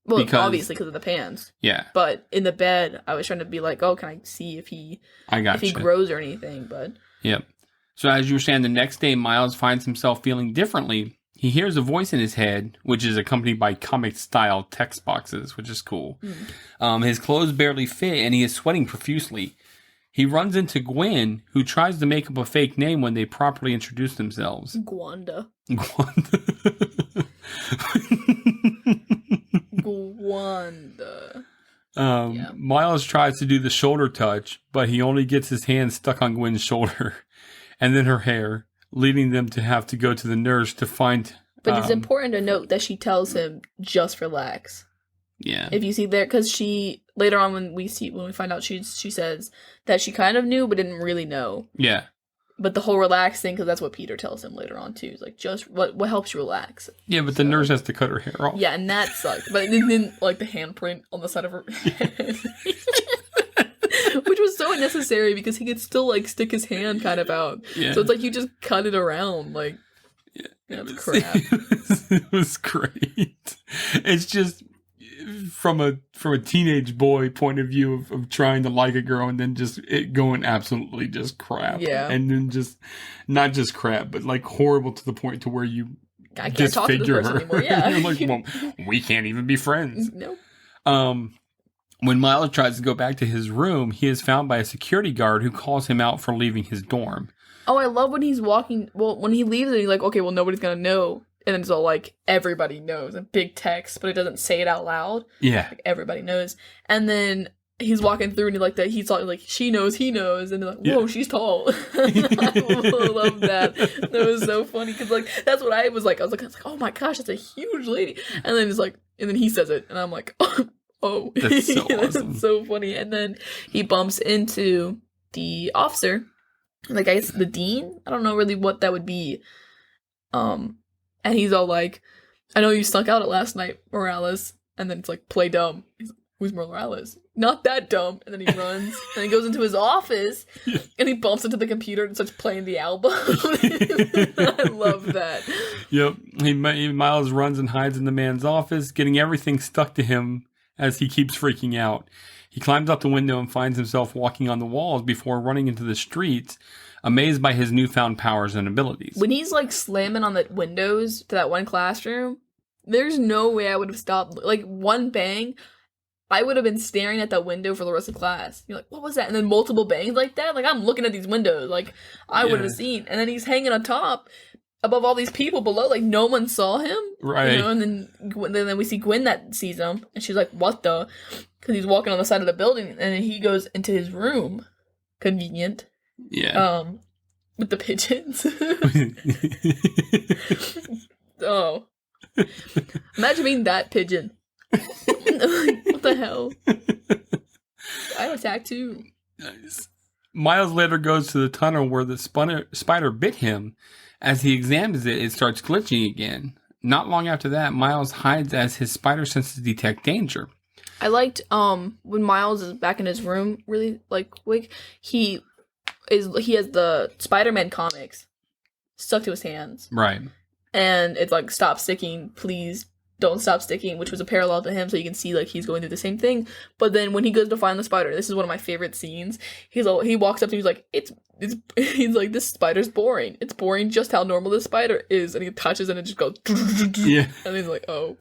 Well, Because, obviously because of the pants. Yeah. But in the bed, I was trying to be like, oh, can I see if he grows or anything? But yep. So as you were saying, the next day, Miles finds himself feeling differently. He hears a voice in his head, which is accompanied by comic-style text boxes, which is cool. His clothes barely fit, and he is sweating profusely. He runs into Gwen, who tries to make up a fake name when they properly introduce themselves. Gwanda. Miles tries to do the shoulder touch, but he only gets his hand stuck on Gwen's shoulder and then her hair, leading them to have to go to the nurse to find... But it's important to note that she tells him, just relax. Yeah. If you see there, because she, later on when we find out, she says that she kind of knew, but didn't really know. Yeah. But the whole relax thing, because that's what Peter tells him later on, too. He's like, just, what helps you relax? Yeah, but the nurse has to cut her hair off. Yeah, and that sucked. But then, like, the handprint on the side of her head. Which was so unnecessary, because he could still, like, stick his hand kind of out. Yeah. So it's like, you just cut it around, like, yeah, that's crap. It was great. It's just... From a teenage boy point of view of trying to like a girl and then just it going absolutely just crap. Yeah. And then just not just crap, but like horrible to the point to where you I can't talk to this person anymore. Yeah. You're like, well, we can't even be friends. Nope. When Miles tries to go back to his room, he is found by a security guard who calls him out for leaving his dorm. Oh, I love when he's walking. Well, when he leaves it, he's like, okay, well, nobody's gonna know. And then it's all like, everybody knows, a big text, but it doesn't say it out loud. Yeah. Like, everybody knows. And then he's walking through and he's like, she knows, he knows. And they're like, whoa, she's tall. I love that. That was so funny. Because, like, that's what I was like, oh my gosh, that's a huge lady. And then it's like, and then he says it. And I'm like, oh. That's so awesome. That's so funny. And then he bumps into the officer. Like, I guess the dean? I don't know really what that would be. And he's all like, I know you snuck out at last night, Morales. And then it's like, play dumb. He's like, who's Morales? Not that dumb. And then he runs. And he goes into his office. And he bumps into the computer and starts playing the album. I love that. Yep. Miles runs and hides in the man's office, getting everything stuck to him as he keeps freaking out. He climbs out the window and finds himself walking on the walls before running into the streets, amazed by his newfound powers and abilities. When he's, like, slamming on the windows to that one classroom, there's no way I would have stopped. Like, one bang, I would have been staring at that window for the rest of class. You're like, what was that? And then multiple bangs like that? Like, I'm looking at these windows. Like, I would have seen. And then he's hanging on top above all these people below. Like, no one saw him. Right. You know? And then we see Gwen that sees him. And she's like, what the? Because he's walking on the side of the building. And then he goes into his room. Convenient. Yeah. With the pigeons. Oh. Imagine being that pigeon. What the hell? I attack too. Nice. Miles later goes to the tunnel where the spider bit him. As he examines it, it starts glitching again. Not long after that, Miles hides as his spider senses detect danger. I liked when Miles is back in his room, really like quick. He has the Spider-Man comics stuck to his hands. Right. And it's like, stop sticking, please don't stop sticking, which was a parallel to him, so you can see like he's going through the same thing. But then when he goes to find the spider, this is one of my favorite scenes. He walks up to him, he's like, he's like, this spider's boring. It's boring just how normal this spider is. And he touches it and it just goes yeah. And he's like, oh,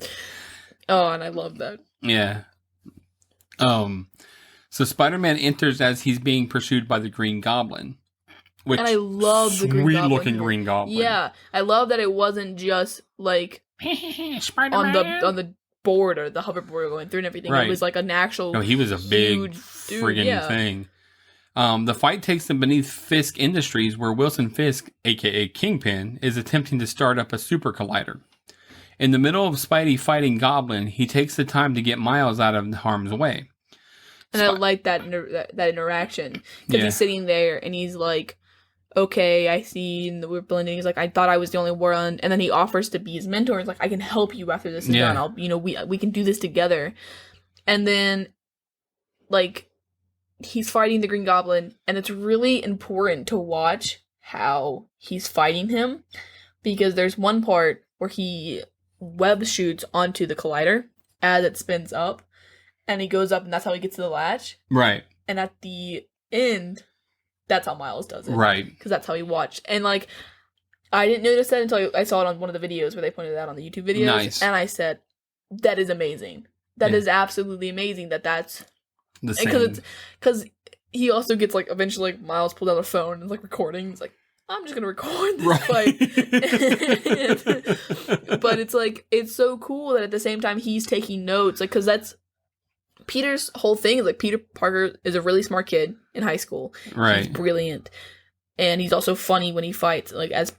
and I love that. Yeah. So Spider-Man enters as he's being pursued by the Green Goblin. And I love the Green Goblin. Sweet-looking Green Goblin. Yeah. I love that it wasn't just, like, Spider-Man on the board or the hoverboard going through and everything. Right. It was, like, an actual No, he was a big friggin' thing. The fight takes them beneath Fisk Industries, where Wilson Fisk, a.k.a. Kingpin, is attempting to start up a super collider. In the middle of Spidey fighting Goblin, he takes the time to get Miles out of harm's way. And I like that interaction. Because he's sitting there and he's like, okay, I see, and we're blending. He's like, I thought I was the only one, and then he offers to be his mentor. He's like, I can help you after this is done. I'll, we can do this together. And then, like, he's fighting the Green Goblin, and it's really important to watch how he's fighting him, because there's one part where he web shoots onto the collider as it spins up, and he goes up, and that's how he gets to the latch. Right. And at the end, that's how Miles does it. Right. Because that's how he watched. And, like, I didn't notice that until I saw it on one of the videos where they pointed it out on the YouTube videos. Nice. And I said, that is amazing. That is absolutely amazing that's... The same. Because he also gets, like, eventually, like, Miles pulled out a phone and is, like, recording. He's like, I'm just going to record this fight. But it's, like, it's so cool that at the same time he's taking notes. Like, because that's... Peter's whole thing is, like, Peter Parker is a really smart kid in high school. Right. He's brilliant. And he's also funny when he fights, like, as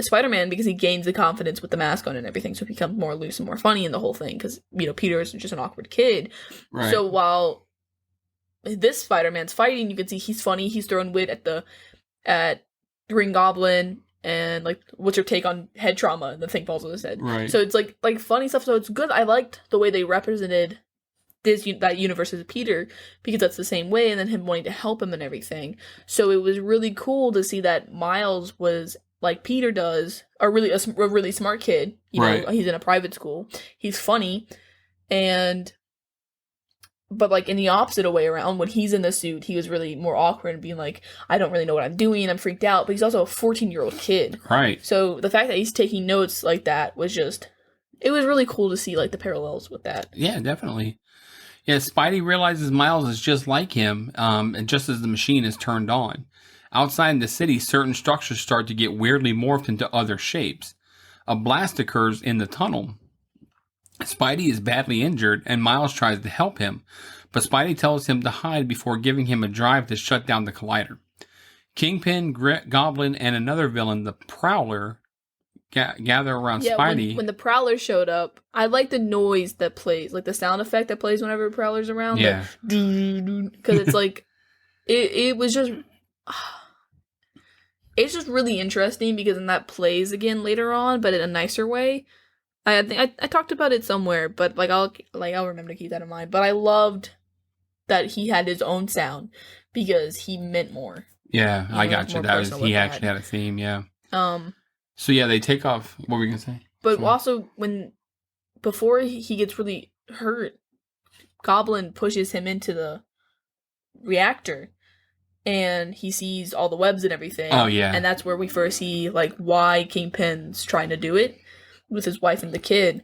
Spider-Man, because he gains the confidence with the mask on and everything, so he becomes more loose and more funny in the whole thing, because, Peter is just an awkward kid. Right. So while this Spider-Man's fighting, you can see he's funny, he's throwing wit at Green Goblin, and, like, what's your take on head trauma, and the thing falls on his head. Right. So it's, like funny stuff, so it's good. I liked the way they represented that universe as Peter, because that's the same way, and then him wanting to help him and everything. So it was really cool to see that Miles was like Peter does, a really smart kid. Right. He's in a private school. He's funny, but like in the opposite way around, when he's in the suit, he was really more awkward and being like, I don't really know what I'm doing. I'm freaked out. But he's also a 14-year-old kid. Right. So the fact that he's taking notes like that was just, it was really cool to see, like, the parallels with that. Yeah, definitely. Yeah, Spidey realizes Miles is just like him, and just as the machine is turned on. Outside in the city, certain structures start to get weirdly morphed into other shapes. A blast occurs in the tunnel. Spidey is badly injured, and Miles tries to help him, but Spidey tells him to hide before giving him a drive to shut down the collider. Kingpin, Goblin, and another villain, the Prowler, gather around Spidey. When the Prowler showed up, I like the noise that plays, like the sound effect that plays whenever Prowler's around. Yeah. Because it's like, it was just, it's just really interesting, because then that plays again later on, but in a nicer way. I think I talked about it somewhere, but I'll remember to keep that in mind. But I loved that he had his own sound, because he meant more. Yeah, I got you. That was, he actually had a theme. Yeah. So yeah, they take off. What were we gonna say? But also, before he gets really hurt, Goblin pushes him into the reactor, and he sees all the webs and everything. Oh yeah. And that's where we first see, like, why Kingpin's trying to do it with his wife and the kid.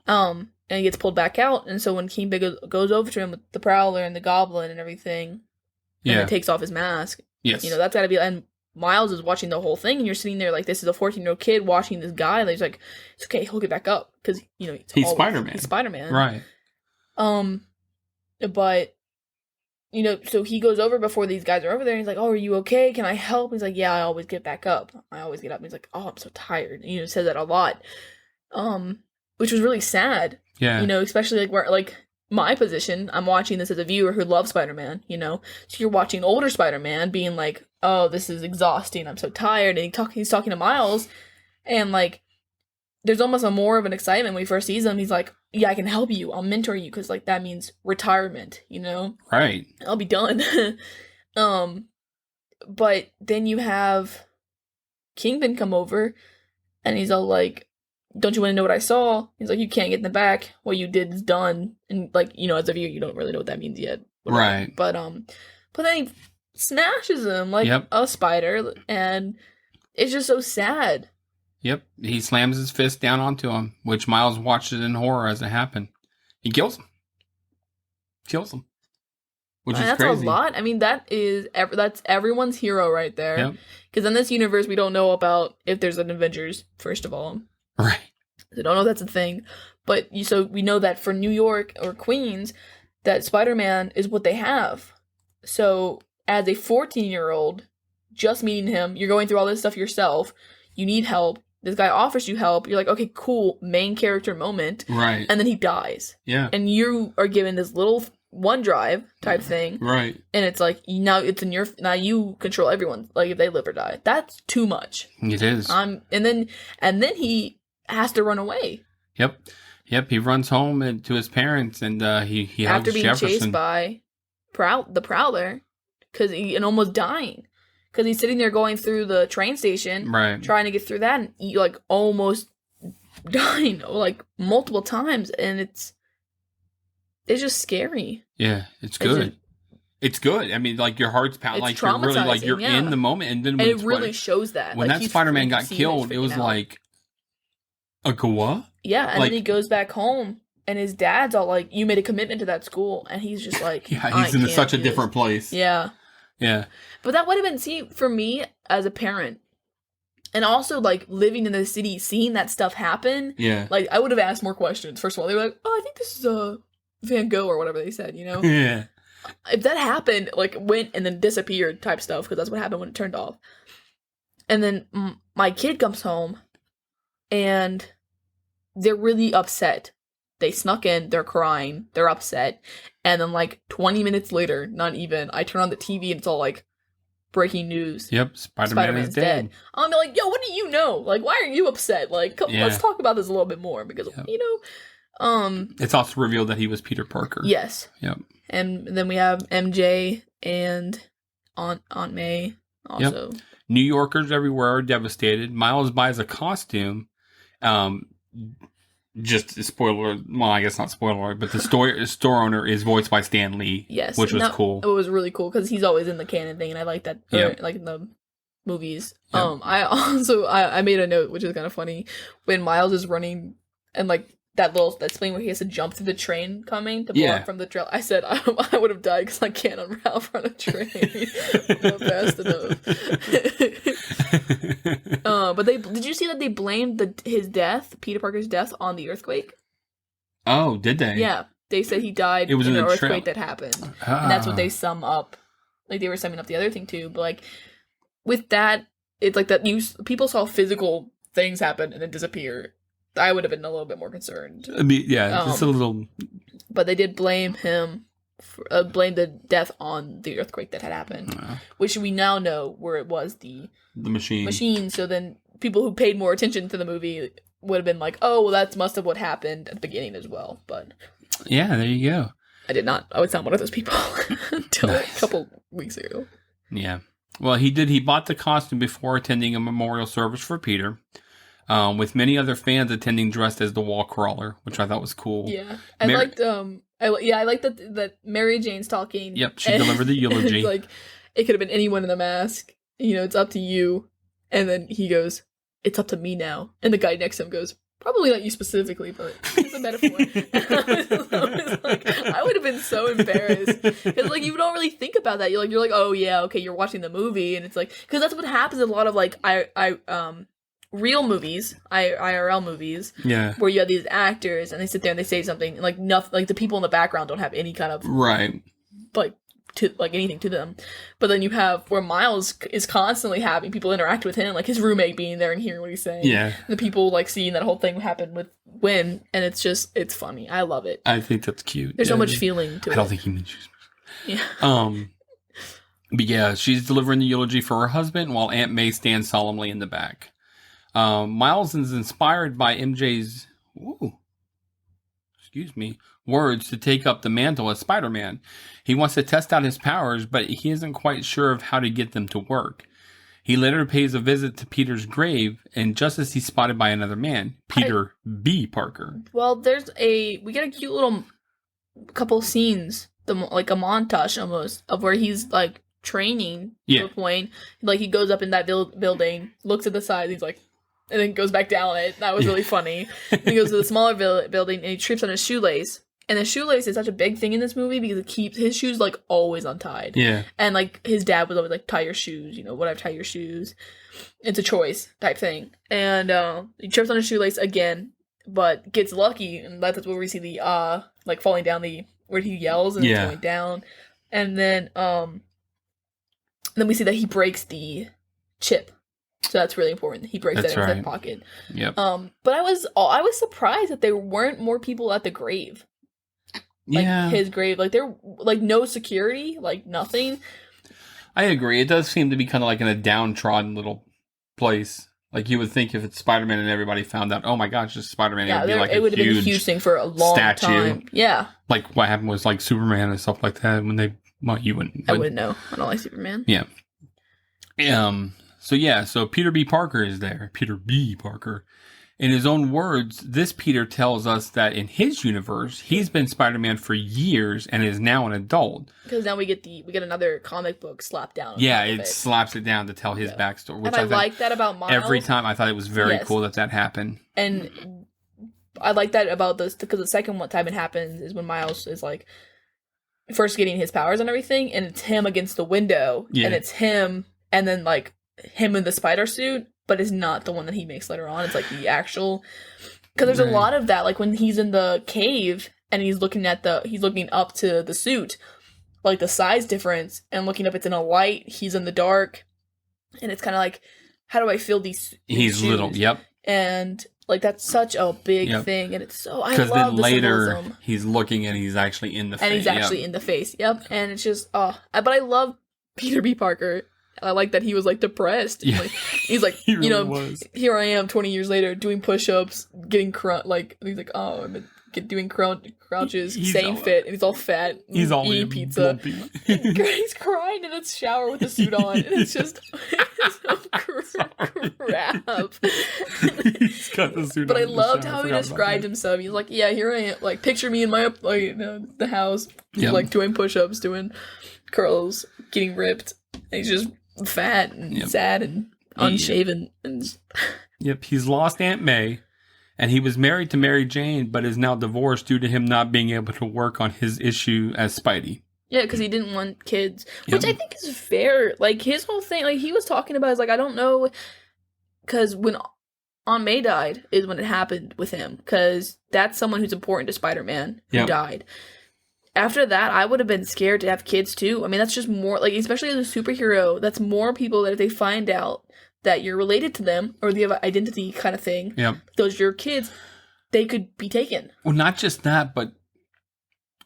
And he gets pulled back out, and so when Kingpin goes over to him with the Prowler and the Goblin and everything, and then takes off his mask. Yes. That's gotta be, and Miles is watching the whole thing, and you're sitting there like, this is a 14-year-old kid watching this guy, and he's like, it's okay, he'll get back up, because, he's Spider-Man. He's Spider-Man. Right. But, so he goes over before these guys are over there, and he's like, oh, are you okay? Can I help? He's like, yeah, I always get back up. I always get up. And he's like, oh, I'm so tired. And, says that a lot. Which was really sad. Yeah. Especially, like, where, like, my position, I'm watching this as a viewer who loves Spider-Man, So you're watching older Spider-Man being like, oh, this is exhausting, I'm so tired, and he's talking to Miles, and, like, there's almost more of an excitement when he first sees him. He's like, yeah, I can help you, I'll mentor you, because, like, that means retirement, Right. I'll be done. But then you have Kingpin come over, and he's all like, don't you want to know what I saw? He's like, you can't get in the back. What you did is done. And, like, as a viewer, you don't really know what that means yet. Whatever. Right. But then he smashes him like a spider, and it's just so sad. Yep. He slams his fist down onto him, which Miles watches in horror as it happened. He kills him. Which is that's crazy. A lot. I mean, that's everyone's hero right there. Yep. Because in this universe, we don't know about if there's an Avengers, first of all. Right. I don't know if that's a thing. But so we know that for New York or Queens, that Spider-Man is what they have. So as a 14-year-old, just meeting him, you're going through all this stuff yourself, you need help, this guy offers you help, you're like, okay, cool, main character moment. Right. And then he dies. Yeah. And you are given this little OneDrive type thing. Right. And it's like, now you control everyone, like, if they live or die. That's too much. It is. And then he has to run away. Yep, he runs home to his parents, and he after hugs being Jefferson. chased by the Prowler, and almost dying, because he's sitting there going through the train station, right, trying to get through that, and he, like, almost dying, like, multiple times, and it's just scary. Yeah, it's good. It's good. I mean, like, your heart's pounding, like, you're really, like, you're in the moment, and then when it really shows that when like, that Spider-Man got killed, it was out. like, a what? Yeah, and then he goes back home, and his dad's all like, "You made a commitment to that school," and he's just like, yeah, he's in such a different place. Yeah. But that would have been, for me as a parent, and also, like, living in the city, seeing that stuff happen. Yeah. Like, I would have asked more questions. First of all, they were like, "Oh, I think this is Van Gogh," or whatever they said. Yeah. If that happened, like, went and then disappeared type stuff, because that's what happened when it turned off. And then my kid comes home, and they're really upset. They snuck in, they're crying, they're upset, and then, like, 20 minutes later, not even, I turn on the TV and it's all like, breaking news. Yep, Spider-Man is dead. I'm gonna be like, yo, what do you know? Like, why are you upset? Like, let's talk about this a little bit more, because, it's also revealed that he was Peter Parker. Yes. Yep. And then we have MJ and Aunt May also. Yep. New Yorkers everywhere are devastated. Miles buys a costume. Just a spoiler. Well, I guess not spoiler, but the store owner is voiced by Stan Lee. Yes, which was cool. It was really cool because he's always in the canon thing, and I like that. Yeah, like in the movies. Yep. I also I made a note, which is kind of funny, when Miles is running and, like, that scene where he has to jump through the train coming to block from the trail. I said I would have died because I can't run a train not fast enough. But did you see that they blamed his death, Peter Parker's death, on the earthquake? Oh, did they? Yeah, they said he died in an earthquake that happened, and that's what they sum up. Like, they were summing up the other thing too, but, like, with that, it's like that. People saw physical things happen and then disappear. I would have been a little bit more concerned. I mean, yeah, just a little. But they did blame him, blame the death on the earthquake that had happened, which we now know where it was the machine. So then people who paid more attention to the movie would have been like, "Oh, well, that's must have what happened at the beginning as well." But yeah, there you go. I did not. I was not one of those people until a couple weeks ago. Yeah. Well, he bought the costume before attending a memorial service for Peter. With many other fans attending dressed as the wall crawler, which I thought was cool. Yeah, I liked that Mary Jane's talking. Yep, she delivered the eulogy. Like, it could have been anyone in a mask. It's up to you. And then he goes, "It's up to me now." And the guy next to him goes, "Probably not you specifically, but it's a metaphor." I would have been so embarrassed, because, like, you don't really think about that. You're like, "Oh yeah, okay, you're watching the movie," and it's like, because that's what happens in a lot of, like, real movies, IRL movies, where you have these actors and they sit there and they say something, and, like, nothing, like, the people in the background don't have any kind of anything to them. But then you have where Miles is constantly having people interact with him, like his roommate being there and hearing what he's saying. Yeah, the people, like, seeing that whole thing happen with Gwen, and it's funny. I love it. I think that's cute. There's so much feeling to it. I don't think he means. Yeah. But yeah, she's delivering the eulogy for her husband while Aunt May stands solemnly in the back. Miles is inspired by MJ's words to take up the mantle as Spider-Man. He wants to test out his powers, but he isn't quite sure of how to get them to work. He later pays a visit to Peter's grave, and just as he's spotted by another man, Peter B. Parker. Well, we get a cute little couple scenes, like a montage almost, of where he's, like, training to a point. Like, he goes up in that building, looks at the side, he's like, and then goes back down it. That was really funny. Then he goes to the smaller building, and he trips on his shoelace. And the shoelace is such a big thing in this movie because it keeps his shoes, like, always untied. Yeah. And, like, his dad was always like, "Tie your shoes, whatever, tie your shoes." It's a choice type thing. And he trips on his shoelace again, but gets lucky, and that's where we see the like, falling down where he yells and it's going down. And then we see that he breaks the chip. So that's really important. He breaks that in his hip pocket. Yep. But I was surprised that there weren't more people at the grave. like Yeah. his grave. Like they're like no security, like nothing. I agree. It does seem to be kind of like in a downtrodden little place. Like you would think if it's Spider-Man and everybody found out, oh my gosh, it's Spider-Man, Yeah, it would be like it would have been a huge thing for a long statue. time. Yeah, like what happened was like Superman and stuff like that when they. Well, you wouldn't. I wouldn't know. I don't like Superman. Yeah. So Peter B. Parker is there. Peter B. Parker. In his own words, this Peter tells us that in his universe, he's been Spider-Man for years and is now an adult. Because now we get another comic book slapped down. Yeah, it slaps it down to tell his backstory. Which and I like that about Miles. Every time I thought it was very cool that happened. And I like that about this because the second time it happens is when Miles is like first getting his powers and everything, and it's him against the window, and it's him, and then like him in the spider suit. But it's not the one that he makes later on. It's like the actual, because there's a lot of that. Like when he's in the cave and he's looking up to the suit, like the size difference, and looking up, it's in a light. He's in the dark, and it's kind of like, how do I feel these? He's shoes? little, yep. And like that's such a big thing, and it's so I love then the later symbolism. He's looking and he's actually in the face. And he's actually in the face. Yep. And it's just but I love Peter B. Parker. I like that he was like depressed. Yeah. Like, he's like, He really was. Here I am 20 years later doing push-ups, getting he's like, oh, I'm doing crouches, staying fit, and he's all fat. He's all eating pizza. He's crying in a shower with the suit on, and it's just crap. He's got the suit but on I loved how he described himself. He's like, yeah, here I am. Like, picture me in my the house, like doing push-ups, doing curls, getting ripped. And he's just fat and sad and unshaven. And Yep, he's lost Aunt May, and he was married to Mary Jane, but is now divorced due to him not being able to work on his issue as Spidey. Yeah, because he didn't want kids, which I think is fair. Like, his whole thing, like, he was talking about is, like, I don't know, because when Aunt May died is when it happened with him, because that's someone who's important to Spider-Man who died. After that, I would have been scared to have kids, too. I mean, that's just more, like, especially as a superhero, that's more people that if they find out that you're related to them, or they have an identity kind of thing, those are your kids, they could be taken. Well, not just that, but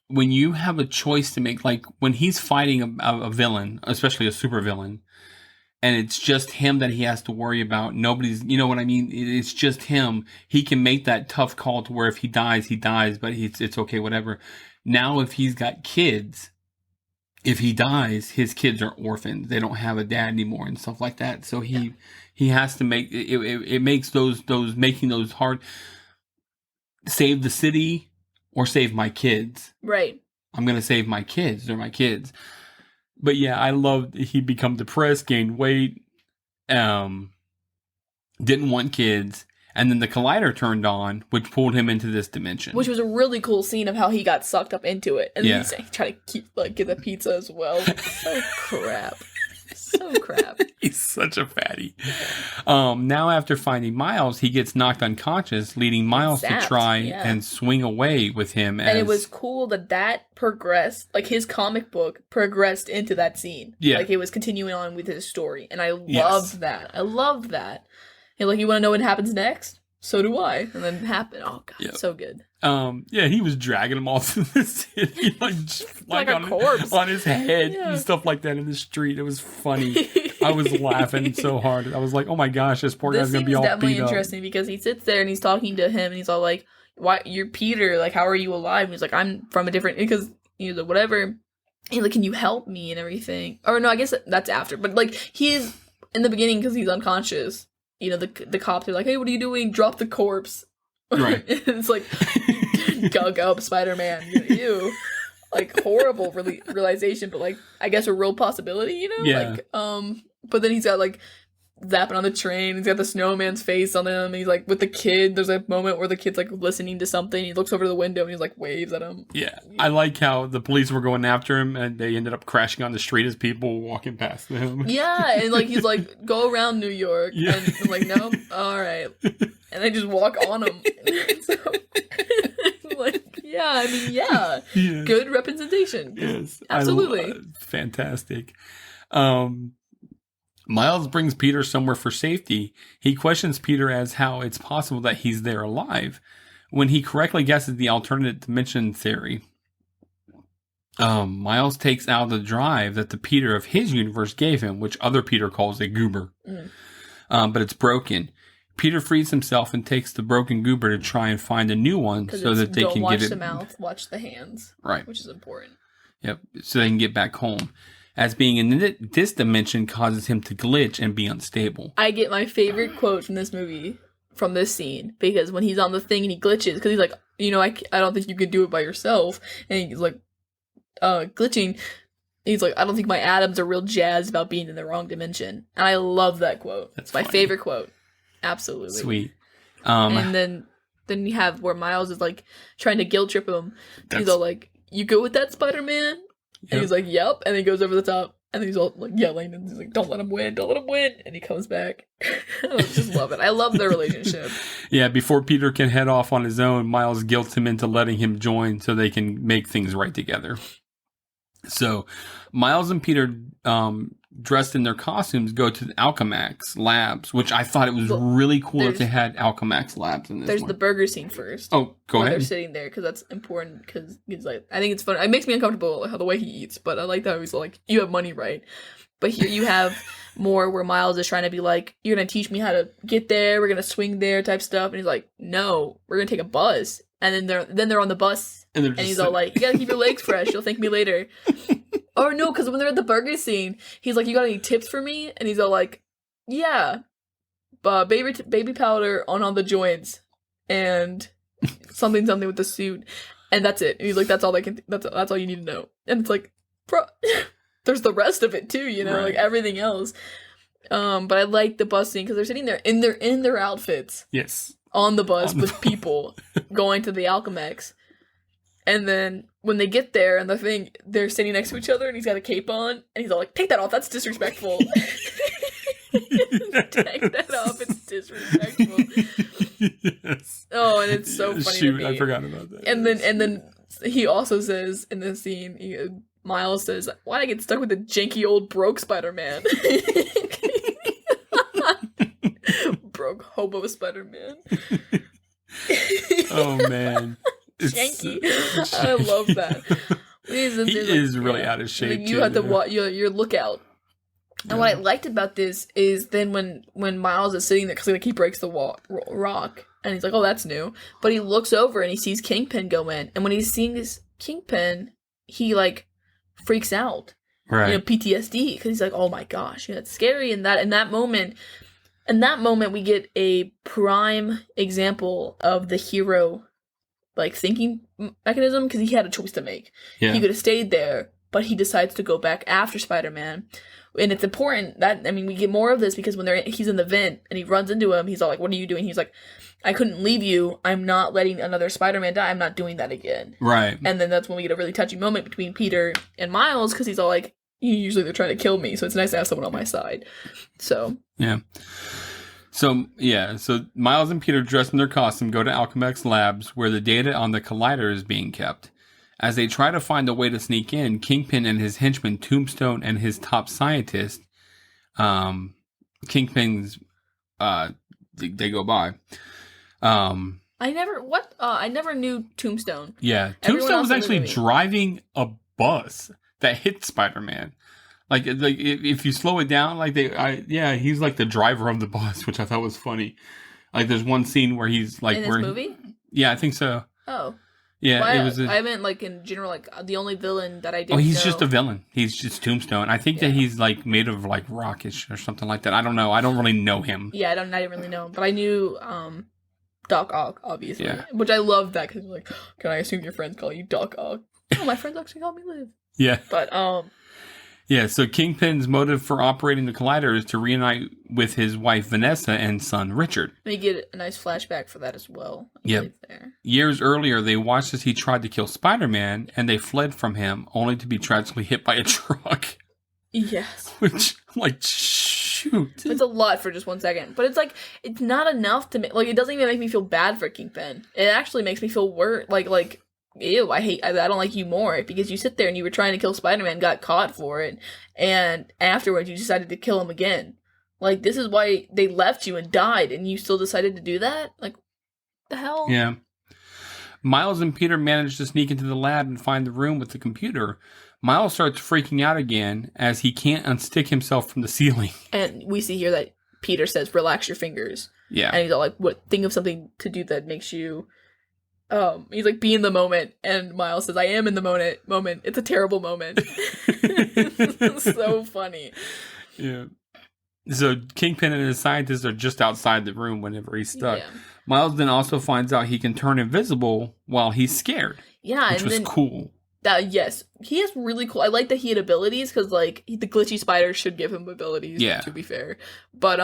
when you have a choice to make, like, when he's fighting a villain, especially a super villain, and it's just him that he has to worry about, nobody's, you know what I mean? It's just him. He can make that tough call to where if he dies, but it's okay, whatever. Now, if he's got kids, if he dies, his kids are orphans. They don't have a dad anymore and stuff like that. So he has to make it. It makes those making those hard. Save the city or save my kids. Right. I'm gonna save my kids. They're my kids. But yeah, I loved he become depressed, gained weight, didn't want kids. And then the collider turned on, which pulled him into this dimension. Which was a really cool scene of how he got sucked up into it. And then he tried to get the pizza as well. So crap. So crap. He's such a fatty. Now after finding Miles, he gets knocked unconscious, leading Miles to try and swing away with him. And it was cool that progressed, like his comic book progressed into that scene. Yeah. Like it was continuing on with his story. And I loved that. I loved that. And like, you want to know what happens next? So do I. And then it happened. Oh, God, so good. He was dragging him all through the city, like a corpse. On his head and stuff like that in the street. It was funny. I was laughing so hard. I was like, oh my gosh, this poor guy's going to be all beat up. This is definitely interesting because he sits there and he's talking to him and he's all like, why, you're Peter, like, how are you alive? And he's like, I'm from a different, because, whatever. He's like, can you help me and everything? Or no, I guess that's after. But like, he's in the beginning because he's unconscious. The cops are like, hey, what are you doing? Drop the corpse. Right. It's like, gug up Spider-Man. Ew. Like, horrible realization, but like, I guess a real possibility, Yeah. Like, but then he's got like, zapping on the train. He's got the snowman's face on him. And he's like, with the kid, there's a moment where the kid's like listening to something. He looks over to the window and he's like, waves at him. Yeah. I like how the police were going after him and they ended up crashing on the street as people were walking past them. Yeah. And like, he's like, go around New York. Yeah. And I'm like, no, all right. And they just walk on him. So, like, yeah. Yes. Good representation. Yes. Absolutely. Fantastic. Miles brings Peter somewhere for safety. He questions Peter as how it's possible that he's there alive. When he correctly guesses the alternate dimension theory, Miles takes out the drive that the Peter of his universe gave him, which other Peter calls a goober. But it's broken. Peter frees himself and takes the broken goober to try and find a new one so that they can get it. Watch the mouth, watch the hands. Right. Which is important. Yep. So they can get back home. As being in this dimension causes him to glitch and be unstable. I get my favorite quote from this movie, from this scene, because when he's on the thing and he glitches, because he's like, I don't think you can do it by yourself. And he's like, glitching. He's like, I don't think my atoms are real jazzed about being in the wrong dimension. And I love that quote. It's my favorite quote. Absolutely. Sweet. And then you have where Miles is like trying to guilt trip him. He's all like, you go with that, Spider-Man? Yep. And he's like, yep. And he goes over the top. And then he's all like yelling. And he's like, don't let him win. Don't let him win. And he comes back. I just love it. I love their relationship. Yeah, before Peter can head off on his own, Miles guilts him into letting him join so they can make things right together. So, Miles and Peter, dressed in their costumes, go to the Alchemax labs, which I thought it was really cool that they had Alchemax labs in this There's one. the burger scene first. Oh, go ahead. They're sitting there, because that's important, because he's like, I think it's fun. It makes me uncomfortable how the way he eats, but I like that he's like, you have money, right? But here you have more where Miles is trying to be like, you're going to teach me how to get there, we're going to swing there type stuff, and he's like, no, we're going to take a bus. And then they're on the bus, and he's all like, you gotta keep your legs fresh, you'll thank me later. Or no, because when they're at the burger scene, he's like, you got any tips for me? And he's all like, yeah, baby powder on all the joints, and something with the suit, and that's it. And he's like, that's all that's all you need to know. And it's like, bro, there's the rest of it too, right. Like everything else. But I like the bus scene because they're sitting there in their outfits. Yes. On the bus with people going to the Alchemax. And then when they get there and they're sitting next to each other and he's got a cape on and he's all like, take that off, that's disrespectful. Take that off, it's disrespectful. Yes. Oh, and it's so funny to me. I forgot about that. And then he also says in this scene, Miles says, why'd I get stuck with the janky old broke Spider-Man? Broke hobo Spider-Man. Oh man, janky. I love that. He is really out of shape. You have to watch your lookout. And what I liked about this is then when Miles is sitting there, because he breaks the rock, and he's like, oh, that's new. But he looks over and he sees Kingpin go in, and when he's seeing this Kingpin, he like freaks out, right? PTSD, because he's like, oh my gosh, that's scary. And in that moment, we get a prime example of the hero, like, thinking mechanism, because he had a choice to make. Yeah. He could have stayed there, but he decides to go back after Spider-Man. And it's important that, we get more of this, because when he's in the vent, and he runs into him, he's all like, what are you doing? He's like, I couldn't leave you. I'm not letting another Spider-Man die. I'm not doing that again. Right. And then that's when we get a really touching moment between Peter and Miles, because he's all like, usually they're trying to kill me, so it's nice to have someone on my side. So. Yeah. So Miles and Peter, dressed in their costume, go to Alchemax Labs, where the data on the collider is being kept. As they try to find a way to sneak in, Kingpin and his henchman, Tombstone, and his top scientist, Kingpin's, they go by. I never knew Tombstone. Yeah, Tombstone was actually driving a bus that hit Spider-Man. Like if you slow it down, he's like the driver of the bus, which I thought was funny. Like there's one scene where he's like, in this movie? Yeah, I think so. Oh. Yeah, well, it was. I meant like in general, like the only villain that I didn't. Oh, he's just a villain. He's just Tombstone. I think that he's like made of like rockish or something like that. I don't know. I don't really know him. Yeah, I didn't really know him, but I knew Doc Ock, obviously. Yeah. Which I love that, because like, can I assume your friends call you Doc Ock? Oh, my friends actually call me Liv. Yeah. But Yeah, so Kingpin's motive for operating the collider is to reunite with his wife Vanessa and son Richard. We get a nice flashback for that as well. Yep. Years earlier, they watched as he tried to kill Spider-Man, and they fled from him, only to be tragically hit by a truck. Yes. Which, like, shoot. It's a lot for just 1 second. But it's like, it's not enough to make, like, it doesn't even make me feel bad for Kingpin. It actually makes me feel worse, like, ew, I don't like you more, because you sit there and you were trying to kill Spider-Man, got caught for it, and afterwards you decided to kill him again. Like, this is why they left you and died, and you still decided to do that? Like, the hell? Yeah. Miles and Peter manage to sneak into the lab and find the room with the computer. Miles starts freaking out again as he can't unstick himself from the ceiling. And we see here that Peter says, relax your fingers. Yeah. And he's all like, what? Think of something to do that makes you... he's like, be in the moment. And Miles says, I am in the moment. It's a terrible moment. It's so funny. Yeah. So Kingpin and his scientists are just outside the room whenever he's stuck. Yeah. Miles then also finds out he can turn invisible while he's scared. Yeah. Which was cool. Yes. He is really cool. I like that he had abilities because, like, the glitchy spider should give him abilities, to be fair. But,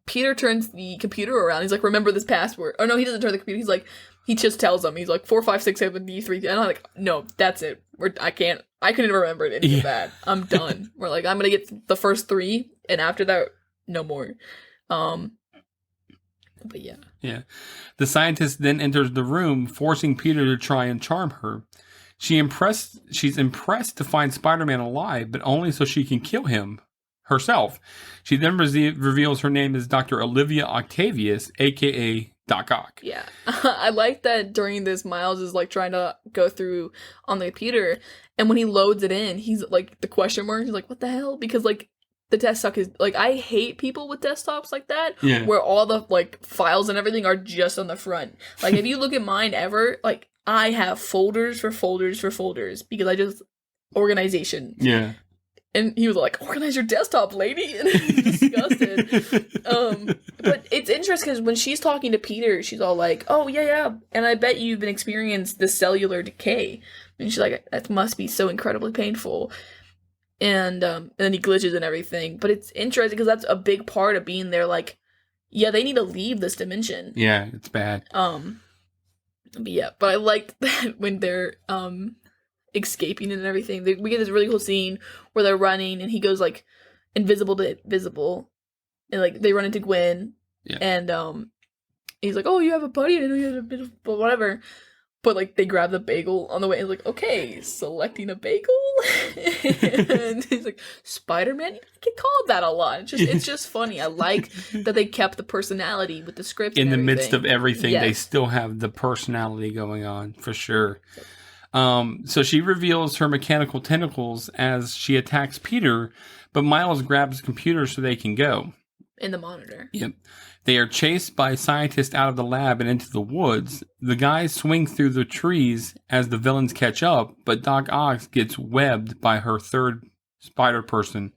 Peter turns the computer around. He's like, remember this password. Oh, no, he doesn't turn the computer. He's like, he just tells them. He's like, 4, 5, 6, 7, D, 3. And I'm like, no, that's it. I couldn't remember any of that. I'm done. We're like, I'm going to get the first 3. And after that, no more. But yeah. Yeah. The scientist then enters the room, forcing Peter to try and charm her. She's impressed to find Spider-Man alive, but only so she can kill him herself. She then reveals her name is Dr. Olivia Octavius, a.k.a. Doc Ock. Yeah. I like that during this, Miles is, like, trying to go through on the computer, and when he loads it in, he's, like, the question mark, he's like, what the hell? Because, like, the desktop is, like, I hate people with desktops like that, where all the, like, files and everything are just on the front. Like, if you look at mine ever, like, I have folders for folders for folders, because I just, organization. Yeah. And he was like, organize your desktop, lady. And he's disgusted. But it's interesting because when she's talking to Peter, she's all like, oh, yeah. And I bet you've been experiencing the cellular decay. And she's like, that must be so incredibly painful. And then he glitches and everything. But it's interesting because that's a big part of being there. Like, yeah, they need to leave this dimension. Yeah, it's bad. But I liked that when they're escaping and everything. We get this really cool scene where they're running and he goes like invisible to visible, and like they run into Gwen, and he's like, "Oh, you have a buddy? I didn't know you had a bit of whatever." But like they grab the bagel on the way and like, okay, selecting a bagel, and he's like, Spider-Man. You get called that a lot. It's just funny. I like that they kept the personality with the script in the midst of everything. Yes. They still have the personality going on for sure. So she reveals her mechanical tentacles as she attacks Peter, but Miles grabs the computer so they can go. In the monitor. Yep. They are chased by scientists out of the lab and into the woods. The guys swing through the trees as the villains catch up, but Doc Ock gets webbed by her third spider person,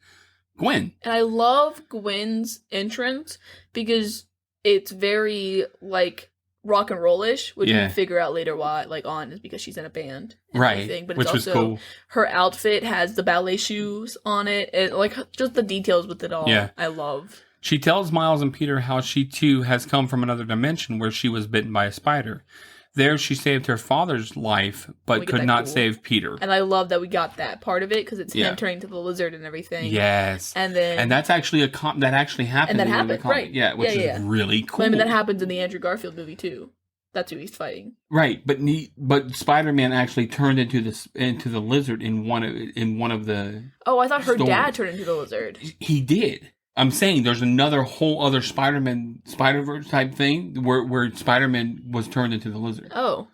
Gwen. And I love Gwen's entrance because it's very, like, rock and roll-ish, which you figure out later why, like, on is because she's in a band. Right, but which was cool. Her outfit has the ballet shoes on it, and, like, just the details with it all, I love. She tells Miles and Peter how she, too, has come from another dimension where she was bitten by a spider. There, she saved her father's life, but could not save Peter. And I love that we got that part of it, because it's him turning to the lizard and everything. Yes. And that's actually that actually happened. And that happened, right. Yeah, which is really cool. I mean, that happens in the Andrew Garfield movie, too. That's who he's fighting. Right, but Spider-Man actually turned into the lizard in one of the... Oh, I thought her dad turned into the lizard. He did. I'm saying there's another whole other Spider-Verse type thing where Spider-Man was turned into the lizard. Oh.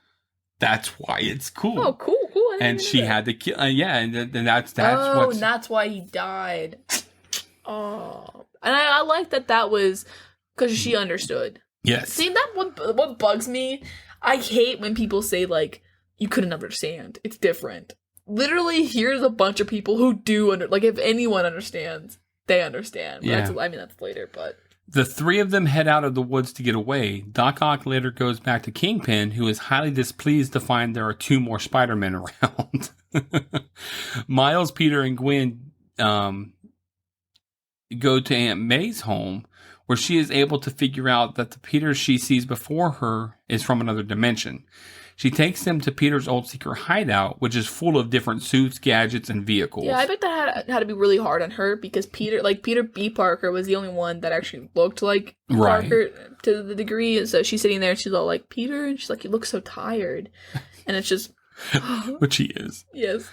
That's why it's cool. Oh, cool. And she had to kill... and that's and that's why he died. Oh. And I like that was... Because she understood. Yes. See, what bugs me? I hate when people say, like, you couldn't understand. It's different. Literally, here's a bunch of people who do like, if anyone understands... They understand. That's later, but... The three of them head out of the woods to get away. Doc Ock later goes back to Kingpin, who is highly displeased to find there are 2 more Spider-Men around. Miles, Peter, and Gwen go to Aunt May's home, where she is able to figure out that the Peter she sees before her is from another dimension. She takes them to Peter's old secret hideout, which is full of different suits, gadgets, and vehicles. Yeah, I bet that had to be really hard on her because Peter B. Parker was the only one that actually looked like Parker to the degree. So she's sitting there and she's all like, Peter? And she's like, you look so tired. And it's just, Which he is. Yes.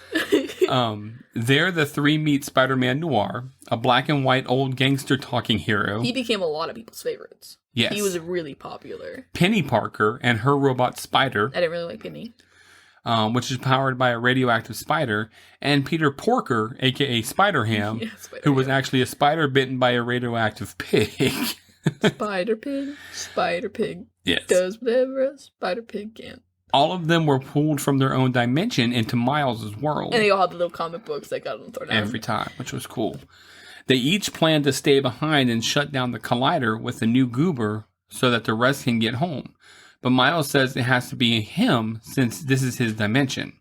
There, the three meet Spider-Man Noir, a black and white old gangster talking hero. He became a lot of people's favorites. Yes. He was really popular. Penny Parker and her robot Spider. I didn't really like Penny. Which is powered by a radioactive spider. And Peter Porker, a.k.a. Spider-Ham, who was actually a spider bitten by a radioactive pig. Spider pig. Yes. Does whatever a spider pig can. All of them were pulled from their own dimension into Miles' world. And they all had the little comic books that got them thrown out. Every time, which was cool. They each planned to stay behind and shut down the collider with the new goober so that the rest can get home. But Miles says it has to be him since this is his dimension.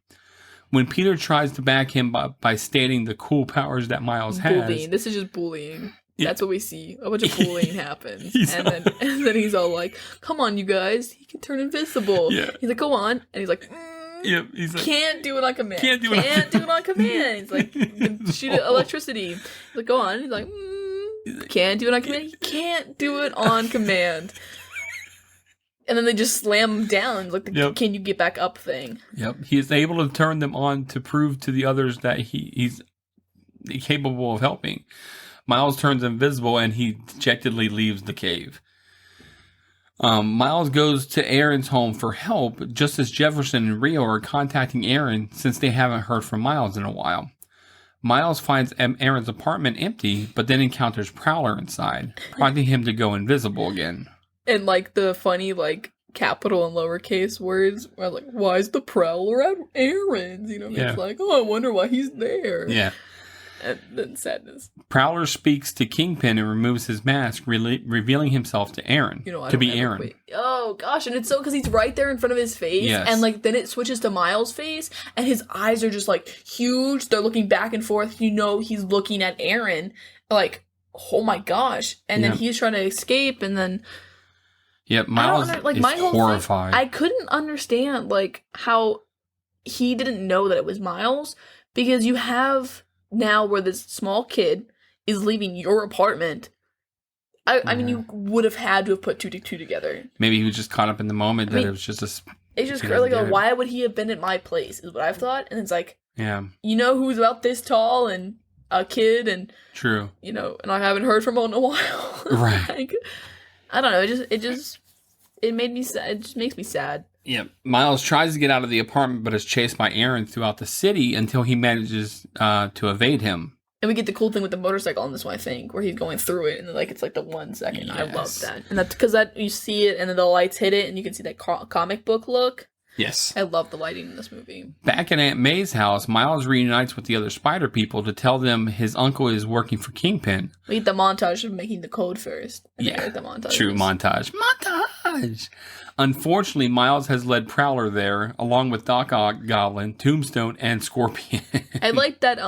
When Peter tries to back him by stating the cool powers that Miles has... Bullying. This is just bullying. That's what we see. A bunch of bullying happens. And then he's all like, come on, you guys. He can turn invisible. Yeah. He's like, go on. And he's like, yep. He's like, can't do it on command. Can't do it on command. He's like, shoot electricity. He's like, go on. He's like, can't do it on command. He can't do it on command. And then they just slam him down, like the can you get back up thing. Yep. He is able to turn them on to prove to the others that he's capable of helping. Miles turns invisible and he dejectedly leaves the cave. Miles goes to Aaron's home for help, just as Jefferson and Rio are contacting Aaron since they haven't heard from Miles in a while. Miles finds Aaron's apartment empty, but then encounters Prowler inside, prompting him to go invisible again. And like the funny capital and lowercase words, where like, why is the Prowler at Aaron's? You know, it's like, oh, I wonder why he's there. Yeah. And then sadness. Prowler speaks to Kingpin and removes his mask, revealing himself to Aaron. To be Aaron. Oh, gosh. And it's so because he's right there in front of his face. Yes. And then it switches to Miles' face. And his eyes are just huge. They're looking back and forth. You know he's looking at Aaron. Like, oh my gosh. And then he's trying to escape. And then... Yep, Miles is horrified. I couldn't understand how he didn't know that it was Miles. Because you have... now where this small kid is leaving your apartment, I mean, you would have had to have put two together. Maybe he was just caught up in the moment it was just a... It's just why would he have been at my place, is what I've thought. And it's like, yeah, you know who's about this tall and a kid and... True. You know, and I haven't heard from him in a while. Right. I don't know, it made me sad. It just makes me sad. Yeah, Miles tries to get out of the apartment, but is chased by Aaron throughout the city until he manages to evade him. And we get the cool thing with the motorcycle on this one, I think, where he's going through it, and it's the 1 second. Yes. I love that, and that's because you see it, and then the lights hit it, and you can see that comic book look. Yes, I love the lighting in this movie. Back at Aunt May's house, Miles reunites with the other Spider people to tell them his uncle is working for Kingpin. We get the montage of making the code first. The montage. True montage. Unfortunately, Miles has led Prowler there, along with Doc Ock, Goblin, Tombstone, and Scorpion. I like that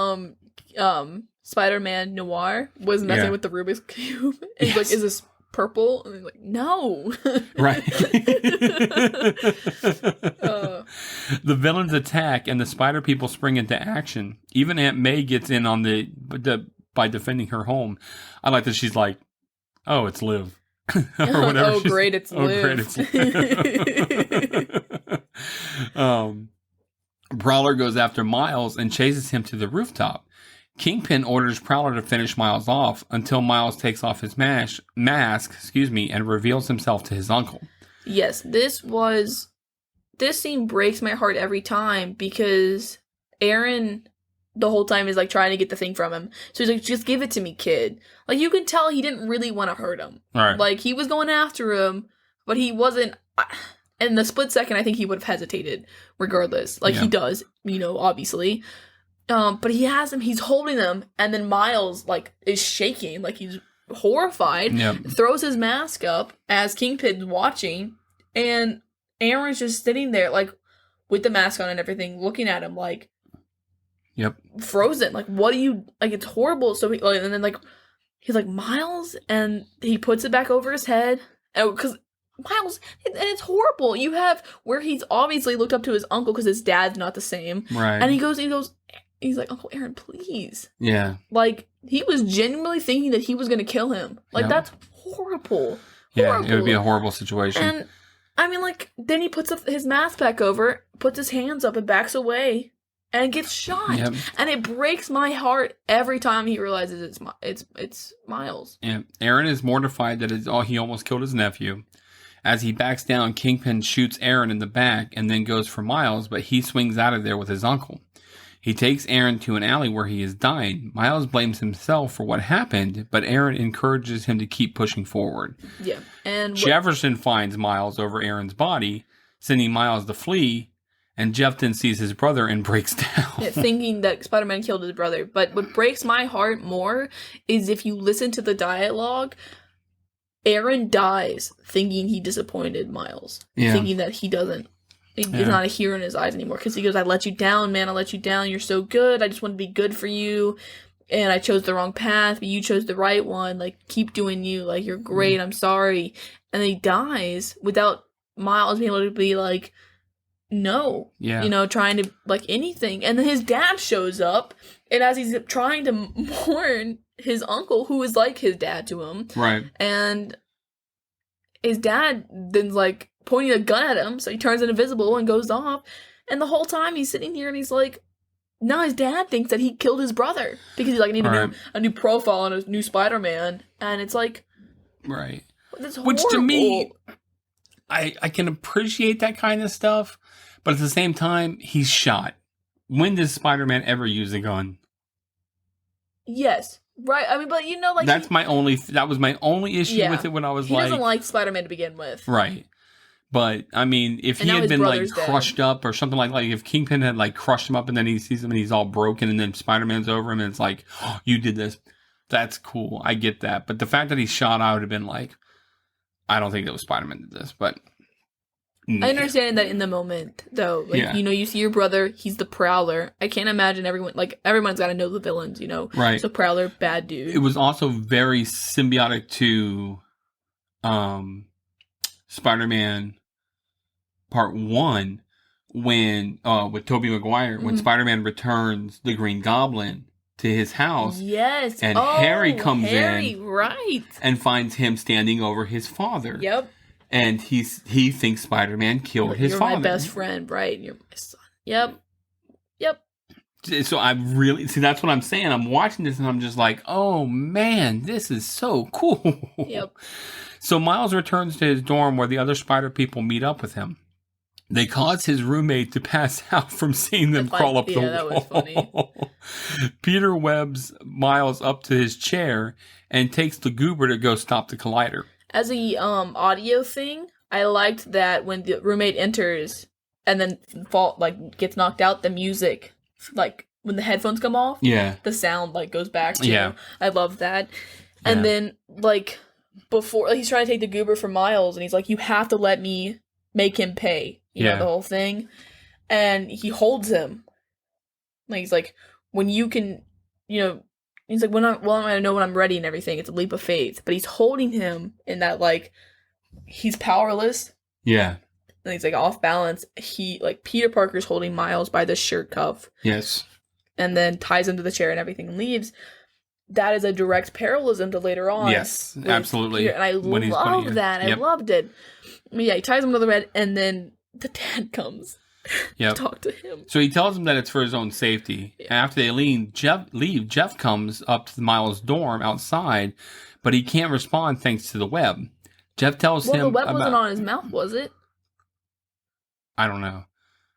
Spider-Man Noir was messing with the Rubik's Cube. And he's like, is this purple? And he's like, no. Right. The villains attack, and the Spider people spring into action. Even Aunt May gets in on by defending her home. I like that she's like, oh, it's Liv. Or whatever. Great, it's Liv. Prowler goes after Miles and chases him to the rooftop. Kingpin orders Prowler to finish Miles off until Miles takes off his mask, and reveals himself to his uncle. Yes, this scene breaks my heart every time because Aaron the whole time is trying to get the thing from him. So he's like, just give it to me, kid. You can tell he didn't really want to hurt him. Right. He was going after him, but he wasn't. In the split second, I think he would have hesitated regardless. He does, obviously. But he has him, he's holding him, and then Miles, is shaking, he's horrified, throws his mask up as Kingpin's watching, and Aaron's just sitting there, with the mask on and everything, looking at him, frozen. What do you, it's horrible. So and then, he's like, Miles, and he puts it back over his head, because Miles, and it's horrible. You have where he's obviously looked up to his uncle because his dad's not the same, right? And he's like, Uncle Aaron, please. Yeah. He was genuinely thinking that he was going to kill him. That's horrible. Yeah, it would be a horrible situation. And I mean, like, then he puts up his mask back over, puts his hands up and backs away, and gets shot. Yep. And it breaks my heart every time he realizes it's Miles. Yeah. Aaron is mortified that he almost killed his nephew. As he backs down, Kingpin shoots Aaron in the back and then goes for Miles, but he swings out of there with his uncle. He takes Aaron to an alley where he is dying. Miles blames himself for what happened, but Aaron encourages him to keep pushing forward. Yeah. And Jefferson finds Miles over Aaron's body, sending Miles to flee, and Jeff then sees his brother and breaks down. Yeah, thinking that Spider-Man killed his brother. But what breaks my heart more is if you listen to the dialogue, Aaron dies thinking he disappointed Miles. Yeah. Thinking that he doesn't. He's not a hero in his eyes anymore. Because he goes, I let you down, man. I let you down. You're so good. I just want to be good for you. And I chose the wrong path, but you chose the right one. Like, keep doing you. Like, you're great. I'm sorry. And then he dies without Miles being able to be like, no. Yeah. You know, trying to, like, anything. And then his dad shows up. And as he's trying to mourn his uncle, who is like his dad to him. Right. And his dad then's like pointing a gun at him, so he turns invisible and goes off. And the whole time he's sitting here and he's like, no, his dad thinks that he killed his brother because he's like, I need a new profile on a new Spider-Man. And it's like, right. That's Which to horrible. me, I can appreciate that kind of stuff, but at the same time, he's shot. When does Spider-Man ever use a gun? Yes. Right. I mean, but you know, like that was my only issue with it when I was he doesn't like Spider-Man to begin with. Right. But I mean, if he had been like crushed up or something like if Kingpin had like crushed him up and then he sees him and he's all broken and then Spider-Man's over him and it's like, oh, you did this. That's cool. I get that. But the fact that he's shot, I would have been like, I don't think it was Spider-Man did this, but I understand that in the moment, though. Like, you know, you see your brother, he's the Prowler. I can't imagine everyone's got to know the villains, you know? Right. So Prowler, bad dude. It was also very symbiotic to Spider-Man Part 1 when, with Tobey Maguire, when Spider-Man returns the Green Goblin to his house. Yes. And Harry comes in. Right. And finds him standing over his father. Yep. And he thinks Spider-Man killed his father. You're my best friend, right? You're my son. Yep. So I really... See, that's what I'm saying. I'm watching this and I'm just like, oh, man, this is so cool. Yep. So Miles returns to his dorm where the other spider people meet up with him. They cause his roommate to pass out from seeing them crawl up the wall. That was funny. Peter webs Miles up to his chair and takes the goober to go stop the collider. As a audio thing, I liked that when the roommate enters and then gets knocked out, the music, like when the headphones come off, the sound like goes back to. I love that. And then like before he's trying to take the goober from Miles, and he's like, "You have to let me make him pay." You know, the whole thing. And he holds him. Like he's like, when you can, you know. He's like, when I know when I'm ready and everything. It's a leap of faith. But he's holding him in that, like, he's powerless. Yeah. And he's, like, off balance. Peter Parker's holding Miles by the shirt cuff. Yes. And then ties him to the chair and everything and leaves. That is a direct parallelism to later on. Yes, absolutely. Peter. And I love that. I loved it. Yeah, he ties him to the bed, and then the dad comes. Yep. Talk to him. So he tells him that it's for his own safety. Yeah. After they leave, Jeff comes up to Miles' dorm outside, but he can't respond thanks to the web. Jeff tells him the web wasn't on his mouth, was it? I don't know.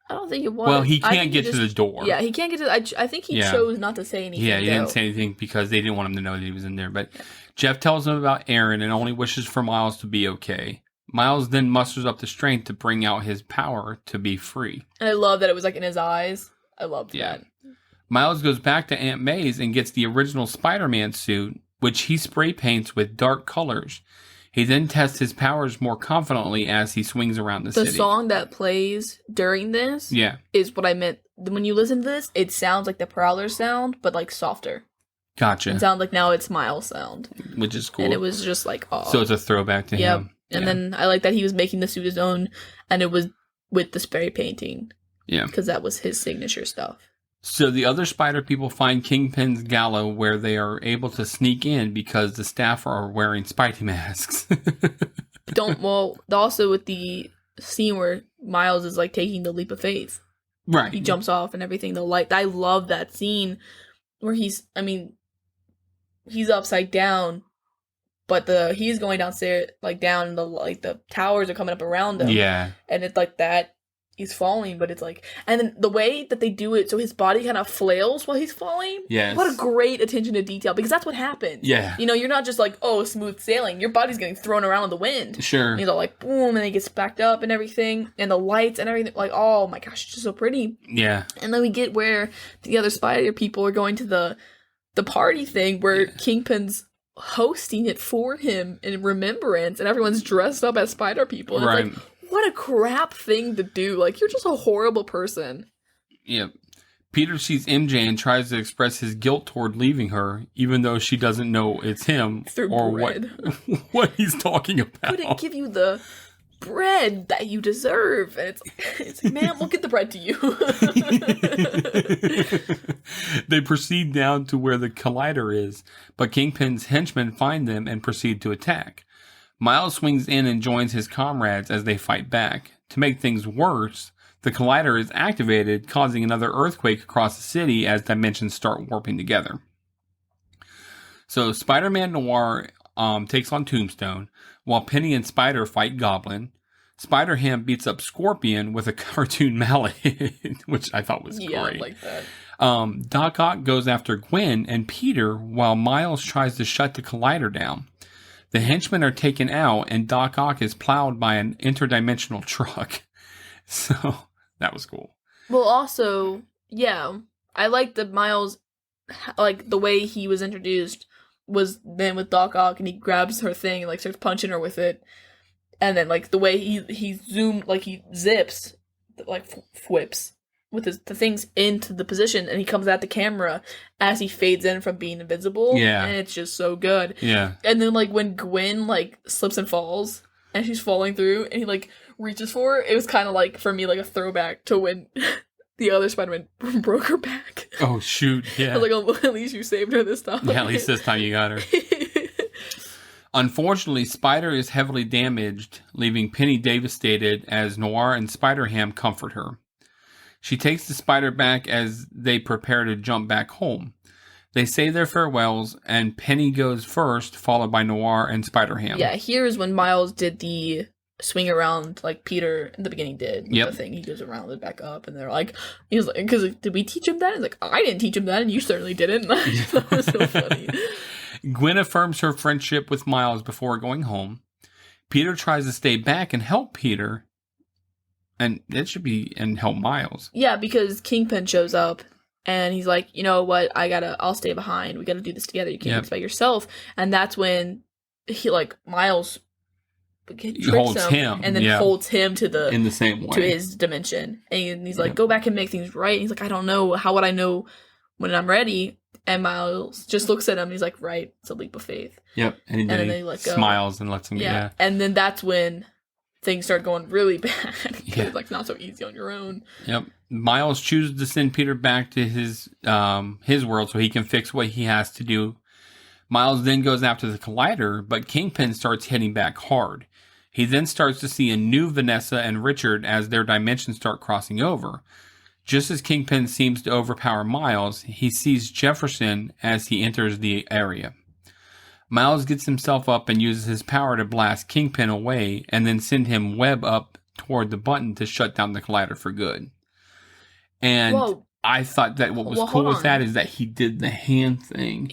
I don't think it was. Well, he can't get to the door. Yeah, he can't get to I think he chose not to say anything. Yeah, he didn't say anything because they didn't want him to know that he was in there. But Jeff tells him about Aaron and only wishes for Miles to be okay. Miles then musters up the strength to bring out his power to be free. And I love that it was like in his eyes. I loved that. Miles goes back to Aunt May's and gets the original Spider-Man suit, which he spray paints with dark colors. He then tests his powers more confidently as he swings around the city. The song that plays during this is what I meant. When you listen to this, it sounds like the Prowler sound, but like softer. Gotcha. It sounds like now it's Miles' sound. Which is cool. And it was just like, oh. So it's a throwback to him. And then I like that he was making the suit his own, and it was with the spray painting. Yeah. Because that was his signature stuff. So the other spider people find Kingpin's gala where they are able to sneak in because the staff are wearing Spidey masks. Also with the scene where Miles is like taking the leap of faith. Right. He jumps off and everything. The light. I love that scene where he's upside down, but he's going downstairs, like down the towers are coming up around him. Yeah. And it's like that. He's falling, but it's like, and then the way that they do it, so his body kind of flails while he's falling. Yes. What a great attention to detail, because that's what happens. Yeah. You know, you're not just like, oh, smooth sailing. Your body's getting thrown around in the wind. Sure. And he's all like, boom, and he gets backed up and everything, and the lights and everything. Like, oh my gosh, it's just so pretty. Yeah. And then we get where the other spider people are going to the party thing where Kingpin's hosting it for him in remembrance, and everyone's dressed up as spider people. And right. It's like, what a crap thing to do. Like, you're just a horrible person. Yeah. Peter sees MJ and tries to express his guilt toward leaving her, even though she doesn't know it's him Through or bread. what he's talking about. Couldn't give you the bread that you deserve. And it's like, man, we'll get the bread to you. They proceed down to where the collider is, but Kingpin's henchmen find them and proceed to attack. Miles swings in and joins his comrades as they fight back. To make things worse, the collider is activated, causing another earthquake across the city as dimensions start warping together. So Spider-Man Noir takes on Tombstone, while Penny and Spider fight Goblin. Spider-Ham beats up Scorpion with a cartoon mallet, which I thought was great. Yeah, I like that. Doc Ock goes after Gwen and Peter, while Miles tries to shut the collider down. The henchmen are taken out, and Doc Ock is plowed by an interdimensional truck. So, that was cool. Well, also, yeah, I like that Miles, like, the way he was introduced was then with Doc Ock, and he grabs her thing and, like, starts punching her with it. And then, like, the way he zoomed, like, he zips, like, whips with the things into the position, and he comes at the camera as he fades in from being invisible. Yeah. And it's just so good. Yeah. And then, like, when Gwen, like, slips and falls, and she's falling through, and he, like, reaches for her, it was kind of, like, for me, like, a throwback to when the other Spider-Man broke her back. Oh, shoot, yeah. I was like, oh, at least you saved her this time. Yeah, at least this time you got her. Unfortunately, Spider is heavily damaged, leaving Penny devastated as Noir and Spider-Ham comfort her. She takes the spider back as they prepare to jump back home. They say their farewells, and Penny goes first, followed by Noir and Spider-Ham. Yeah, here's when Miles did the swing around like Peter in the beginning did. Yep. The thing, he goes around and back up, and they're like, he was like, because did we teach him that? He's like, I didn't teach him that, and you certainly didn't. That was so funny. Gwen affirms her friendship with Miles before going home. Peter tries to stay back and help Peter, and help Miles. Yeah, because Kingpin shows up, and he's like, you know what, I'll stay behind. We gotta do this together. You can't do this by yourself. And that's when Miles holds him, and then holds him in the same way to his dimension. And he's like, go back and make things right. And he's like, I don't know. How would I know when I'm ready? And Miles just looks at him and he's like, right, it's a leap of faith. Yep. And then he let go. Smiles and lets him go. Yeah. And then that's when things start going really bad. Yeah. It's like not so easy on your own. Yep. Miles chooses to send Peter back to his world so he can fix what he has to do. Miles then goes after the collider, but Kingpin starts hitting back hard. He then starts to see a new Vanessa and Richard as their dimensions start crossing over. Just as Kingpin seems to overpower Miles, he sees Jefferson as he enters the area. Miles gets himself up and uses his power to blast Kingpin away and then send him web up toward the button to shut down the collider for good. And Whoa. I thought that what was cool with that is that he did the hand thing.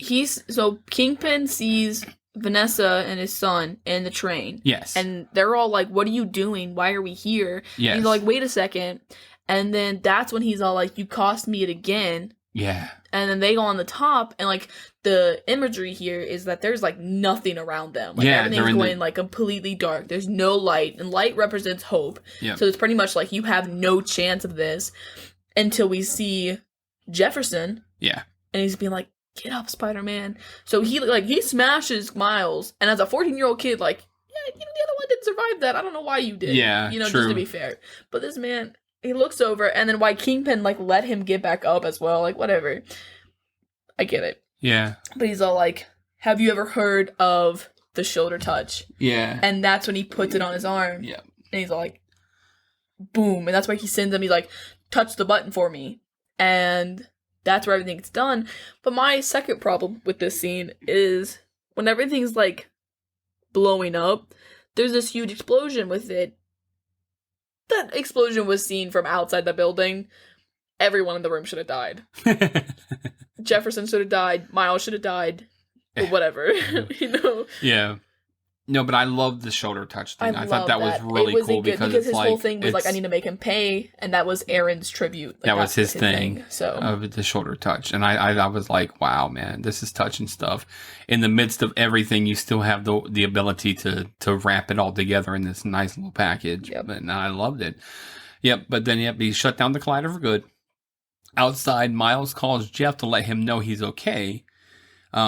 So Kingpin sees Vanessa and his son in the train. Yes. And they're all like, what are you doing? Why are we here? Yes. And he's like, wait a second. And then that's when he's all like, you cost me it again. Yeah. And then they go on the top, and like the imagery here is that there's like nothing around them. Like everything's going like completely dark. There's no light, and light represents hope. Yeah. So it's pretty much like you have no chance of this until we see Jefferson. Yeah. And he's being like, get up, Spider-Man. So he smashes Miles, and as a 14-year-old kid, like, yeah, the other one didn't survive that. I don't know why you did. Yeah, true. Just to be fair. But this man, he looks over, and then why Kingpin, like, let him get back up as well. Like, whatever. I get it. Yeah. But he's all like, have you ever heard of the shoulder touch? Yeah. And that's when he puts it on his arm. Yeah. And he's all like, boom. And that's why he sends them, he's like, touch the button for me. And that's where everything gets done. But my second problem with this scene is when everything's like blowing up, there's this huge explosion with it. That explosion was seen from outside the building. Everyone in the room should have died. Jefferson should have died. Miles should have died. Or whatever. Yeah. No, but I love the shoulder touch thing. I thought that was really cool because his whole thing was like, I need to make him pay, and that was Aaron's tribute. Like, that was his thing. So of the shoulder touch, and I was like, wow, man, this is touching stuff. In the midst of everything, you still have the ability to wrap it all together in this nice little package. Yep. And I loved it. Yep, but then he shut down the collider for good. Outside, Miles calls Jeff to let him know he's okay.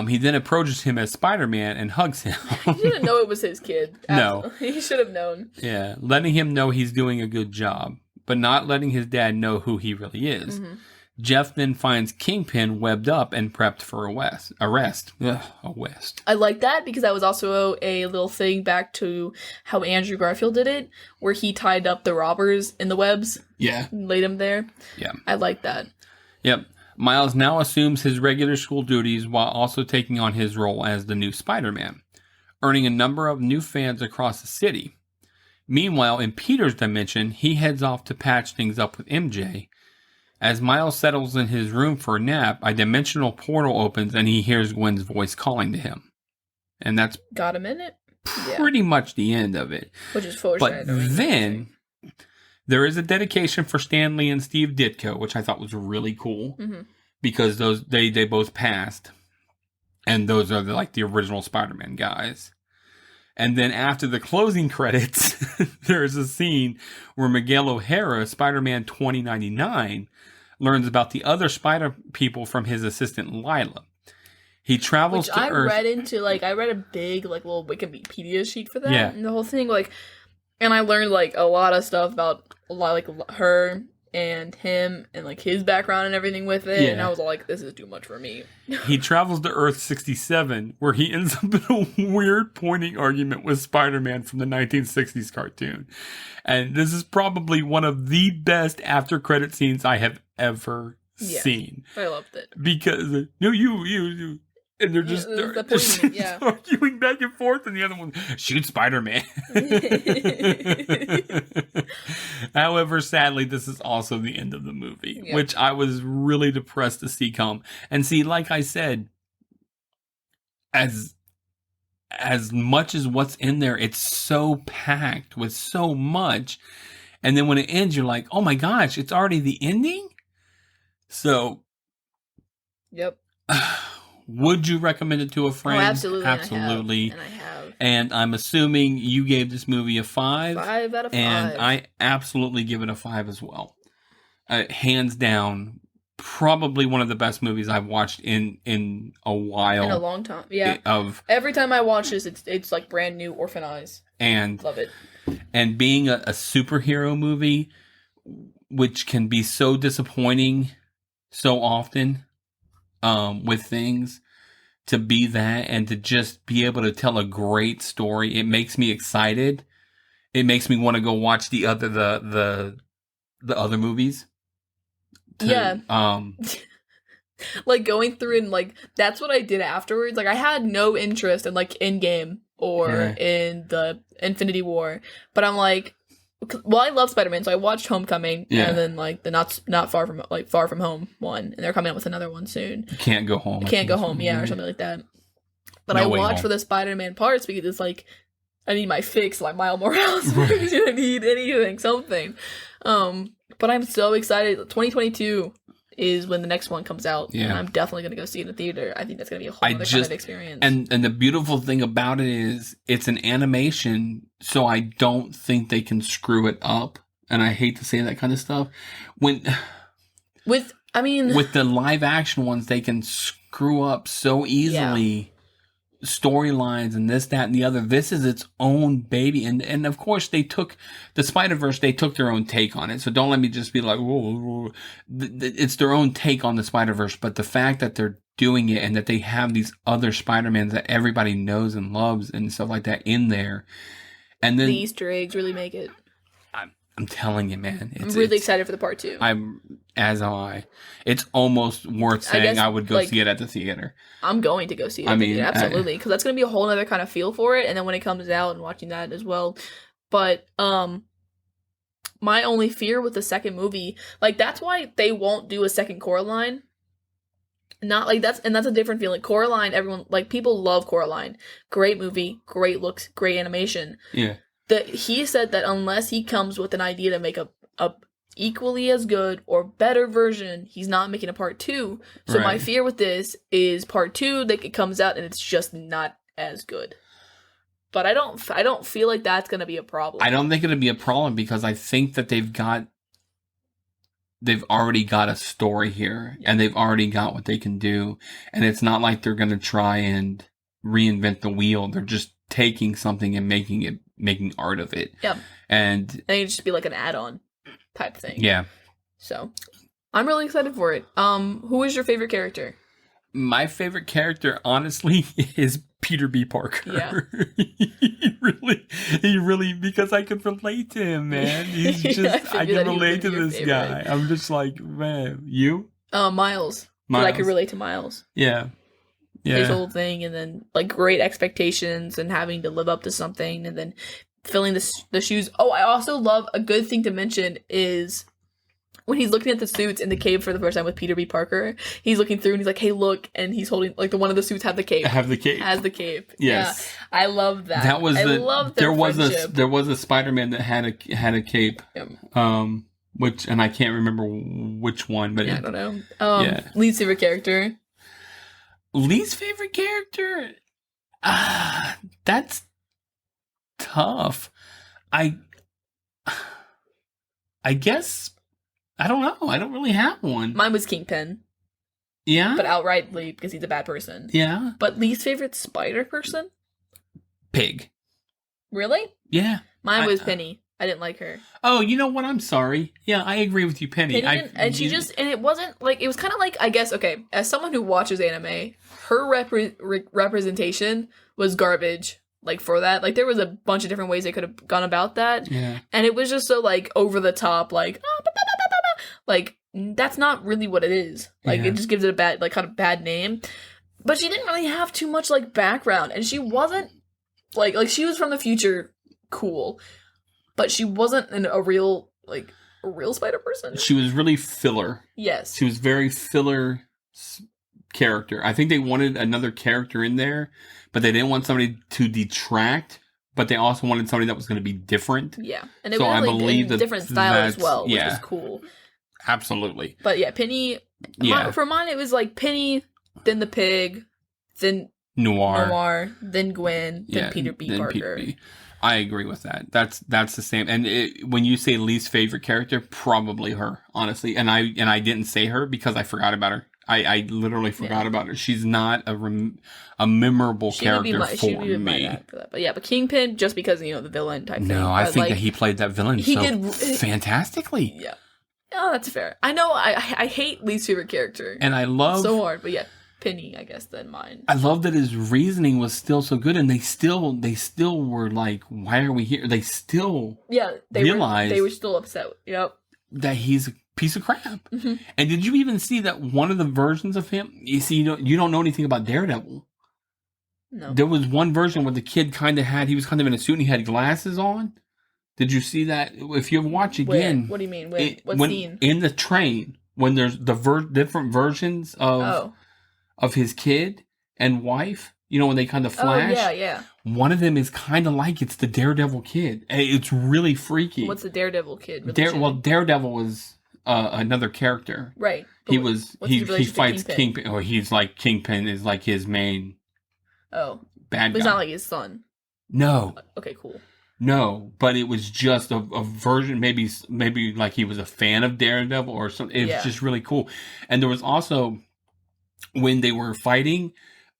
He then approaches him as Spider-Man and hugs him. He didn't know it was his kid. No. He should have known. Yeah, letting him know he's doing a good job, but not letting his dad know who he really is. Mm-hmm. Jeff then finds Kingpin webbed up and prepped for arrest. Ugh, arrest. I like that because that was also a little thing back to how Andrew Garfield did it, where he tied up the robbers in the webs. Yeah. And laid them there. Yeah. I like that. Yep. Miles now assumes his regular school duties while also taking on his role as the new Spider-Man, earning a number of new fans across the city. Meanwhile, in Peter's dimension, he heads off to patch things up with MJ. As Miles settles in his room for a nap, a dimensional portal opens and he hears Gwen's voice calling to him. And that's got a minute? Pretty much the end of it. Which is foreshadowing. But then there is a dedication for Stan Lee and Steve Ditko, which I thought was really cool because they both passed, and those are the original Spider-Man guys. And then after the closing credits, there's a scene where Miguel O'Hara, Spider-Man 2099, learns about the other Spider people from his assistant Lila. He travels to Earth. I read a big little Wikipedia sheet for that, yeah. And the whole thing and I learned a lot of stuff about a lot her and him and his background and everything with it. Yeah. And I was like, this is too much for me. He travels to Earth 67, where he ends up in a weird pointing argument with Spider-Man from the 1960s cartoon. And this is probably one of the best after credit scenes I have ever seen. I loved it. Because you and they're just arguing back and forth, and the other one, shoot Spider-Man. However, sadly, this is also the end of the movie, which I was really depressed to see come. And see, like I said, as much as what's in there, it's so packed with so much. And then when it ends, you're like, oh my gosh, it's already the ending? So. Yep. Would you recommend it to a friend? Oh, absolutely. Absolutely. And I have. And I'm assuming you gave this movie a 5. 5 out of 5. And I absolutely give it a 5 as well. Hands down, probably one of the best movies I've watched in a while. In a long time. Yeah. Every time I watch this, it's like brand new orphan eyes. And love it. And being a superhero movie, which can be so disappointing so often. With things, to be that and to just be able to tell a great story, it makes me excited. It makes me want to go watch the other movies. Going through and that's what I did afterwards. I had no interest in Endgame or in the Infinity War, but I'm like, well, I love Spider-Man, so I watched Homecoming, and then the not far from home one, and they're coming out with another one soon. Can't Go Home. Can't Go Home, or something like that. But I watched for the Spider-Man parts because it's I need my fix, like Miles Morales. I need anything, something. But I'm so excited. 2022 is when the next one comes out, and I'm definitely going to go see it in the theater. I think that's going to be a whole other kind of experience. And the beautiful thing about it is it's an animation, so I don't think they can screw it up. And I hate to say that kind of stuff. With the live action ones, they can screw up so easily. Storylines and this, that, and the other. This is its own baby, and of course they took the Spider-Verse. They took their own take on it. So don't let me just be like, whoa. It's their own take on the Spider-Verse. But the fact that they're doing it and that they have these other Spider-Mans that everybody knows and loves and stuff like that in there, and then the Easter eggs really make it. I'm telling you, man. I'm really excited for the part 2. As am I. It's almost worth saying I would go see it at the theater. I'm going to go see it at the theater, absolutely. Because that's going to be a whole other kind of feel for it. And then when it comes out and watching that as well. But, my only fear with the second movie, like, that's why they won't do a second Coraline. Not like that's a different feeling. Coraline, everyone, like, people love Coraline. Great movie, great looks, great animation. Yeah. He said that unless he comes with an idea to make a equally as good or better version, he's not making a part 2. So my fear with this is part 2, that it comes out and it's just not as good. But I don't feel like that's going to be a problem. I don't think it'll be a problem because I think that they've already got a story here and they've already got what they can do. And it's not like they're going to try and reinvent the wheel. They're just taking something and making art of it. Yeah. And it'd just be like an add-on type thing. Yeah. So I'm really excited for it. Who is your favorite character? My favorite character, honestly, is Peter B. Parker. Yeah. he really, because I could relate to him, man. He's just, I can relate to this guy. I'm just like, man, you? Miles. I could relate to Miles. Yeah. His whole thing, and then, like, great expectations and having to live up to something, and then filling the shoes. Oh, I also love, a good thing to mention is when he's looking at the suits in the cave for the first time with Peter B. Parker, he's looking through and he's like, hey, look, and he's holding, like, one of the suits have the cape. Has the cape. Yes. Yeah, I love that. That was there was a Spider-Man that had a cape. Yeah. Which, and I can't remember which one, but I don't know. Least favorite character. Least favorite character? That's tough. I guess, I don't know. I don't really have one. Mine was Kingpin. Yeah? But outrightly because he's a bad person. Yeah? But least favorite spider person? Pig. Really? Yeah. Mine was Penny. I didn't like her. Oh, you know what? I'm sorry. Yeah, I agree with you, Penny. And it wasn't, like, it was kind of like, I guess, okay, as someone who watches anime, her representation was garbage, like, for that. Like, there was a bunch of different ways they could have gone about that. Yeah. And it was just so, like, over the top, like, like, that's not really what it is. Like, it just gives it a bad, like, kind of bad name. But she didn't really have too much, like, background. And she wasn't, like, she was from the future, cool. But she wasn't a real spider person. She was really filler. Yes. She was very filler character. I think they wanted another character in there, but they didn't want somebody to detract, but they also wanted somebody that was going to be different. Yeah. And it was like a different style as well, which was cool. Absolutely. But yeah, Penny, for mine it was like Penny, then the pig, then Noir, then Gwen, then Peter B. Parker. I agree with that. That's the same. And when you say least favorite character, probably her, honestly. And I didn't say her because I forgot about her. I literally forgot about her. She's not a memorable character for me. But Kingpin, just because, the villain type thing. No, I think that he played that villain fantastically. Yeah. Oh, that's fair. I know I hate least favorite character. And I love... so hard, but yeah. Penny, I guess, than mine. I love that his reasoning was still so good, and they still were like, "Why are we here?" They still realized they were still upset. Yep, that he's a piece of crap. Mm-hmm. And did you even see that one of the versions of him? You see, you don't know anything about Daredevil. No, there was one version where the kid he was kind of in a suit and he had glasses on. Did you see that? If you watch again, what do you mean? What scene? In the train when there's the different versions of. Of his kid and wife, when they kind of flash. Oh, yeah. One of them is kind of like it's the Daredevil kid. It's really freaky. What's the Daredevil kid? Daredevil was another character. Right. He fights Kingpin. Or he's like Kingpin is like his main. Oh. Bad guy. But it's not like his son. No. Okay, cool. No, but it was just a version. Maybe like he was a fan of Daredevil or something. It was just really cool. And there was also. When they were fighting,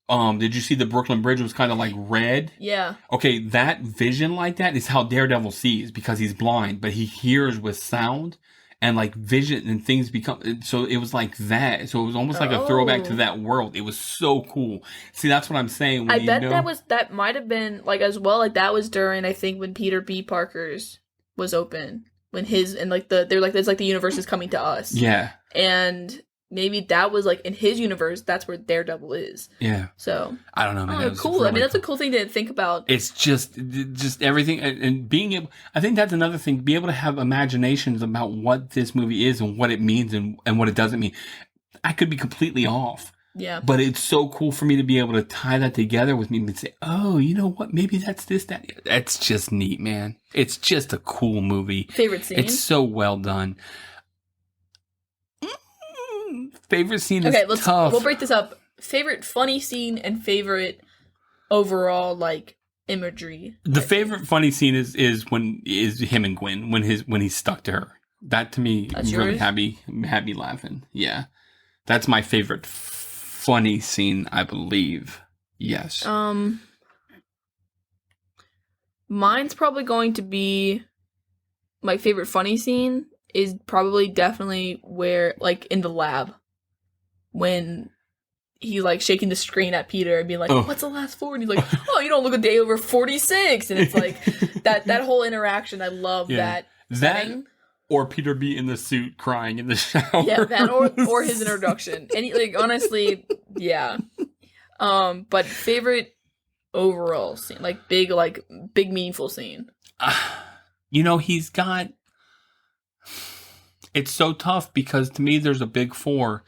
did you see the Brooklyn Bridge was kind of like red? Yeah. Okay, that vision like that is how Daredevil sees because he's blind, but he hears with sound and like vision and things become. So it was like that. So it was almost like a throwback to that world. It was so cool. See, that's what I'm saying. I bet that might have been like as well. Like that was during, I think, when Peter B. Parker's was open. when his and like they're like it's like the universe is coming to us. Yeah. And maybe that was like in his universe, that's where Daredevil is. Yeah. So I don't know, man. oh, That was cool. really I mean, that's a cool thing to think about. It's just everything, and being able. I think that's another thing. Be able to have imaginations about what this movie is and what it means and what it doesn't mean. I could be completely off. Yeah. But it's so cool for me to be able to tie that together with me and say, oh, you know what? Maybe that's this, that. That's just neat, man. It's just a cool movie. Favorite scene? It's so well done. Favorite scene is tough. We'll break this up. Favorite funny scene and favorite overall, like, imagery. The favorite funny scene is him and Gwen when he's stuck to her. That to me really had me laughing. Yeah. That's my favorite funny scene, I believe. Yes. Mine's probably going to be my favorite funny scene is probably definitely where like in the lab when he's like shaking the screen at Peter and being like, what's the last four? And he's like, oh, you don't look a day over 46. And it's like that whole interaction. I love that. That or Peter be in the suit crying in the shower. Yeah, that or his introduction. And like honestly, yeah. But favorite overall scene, like big meaningful scene. You know, he's got. It's so tough because to me, there's a big four.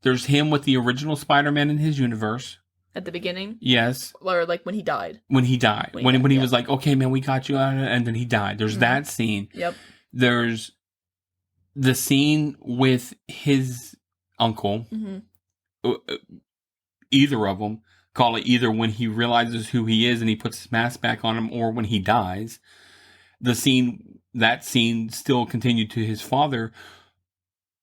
There's him with the original Spider-Man in his universe. At the beginning? Yes. Or like when he died. When he died. When he was like, okay, man, we got you out of it, and then he died. There's that scene. Yep. There's the scene with his uncle. Either of them. Call it either when he realizes who he is and he puts his mask back on him or when he dies. That scene still continued to his father,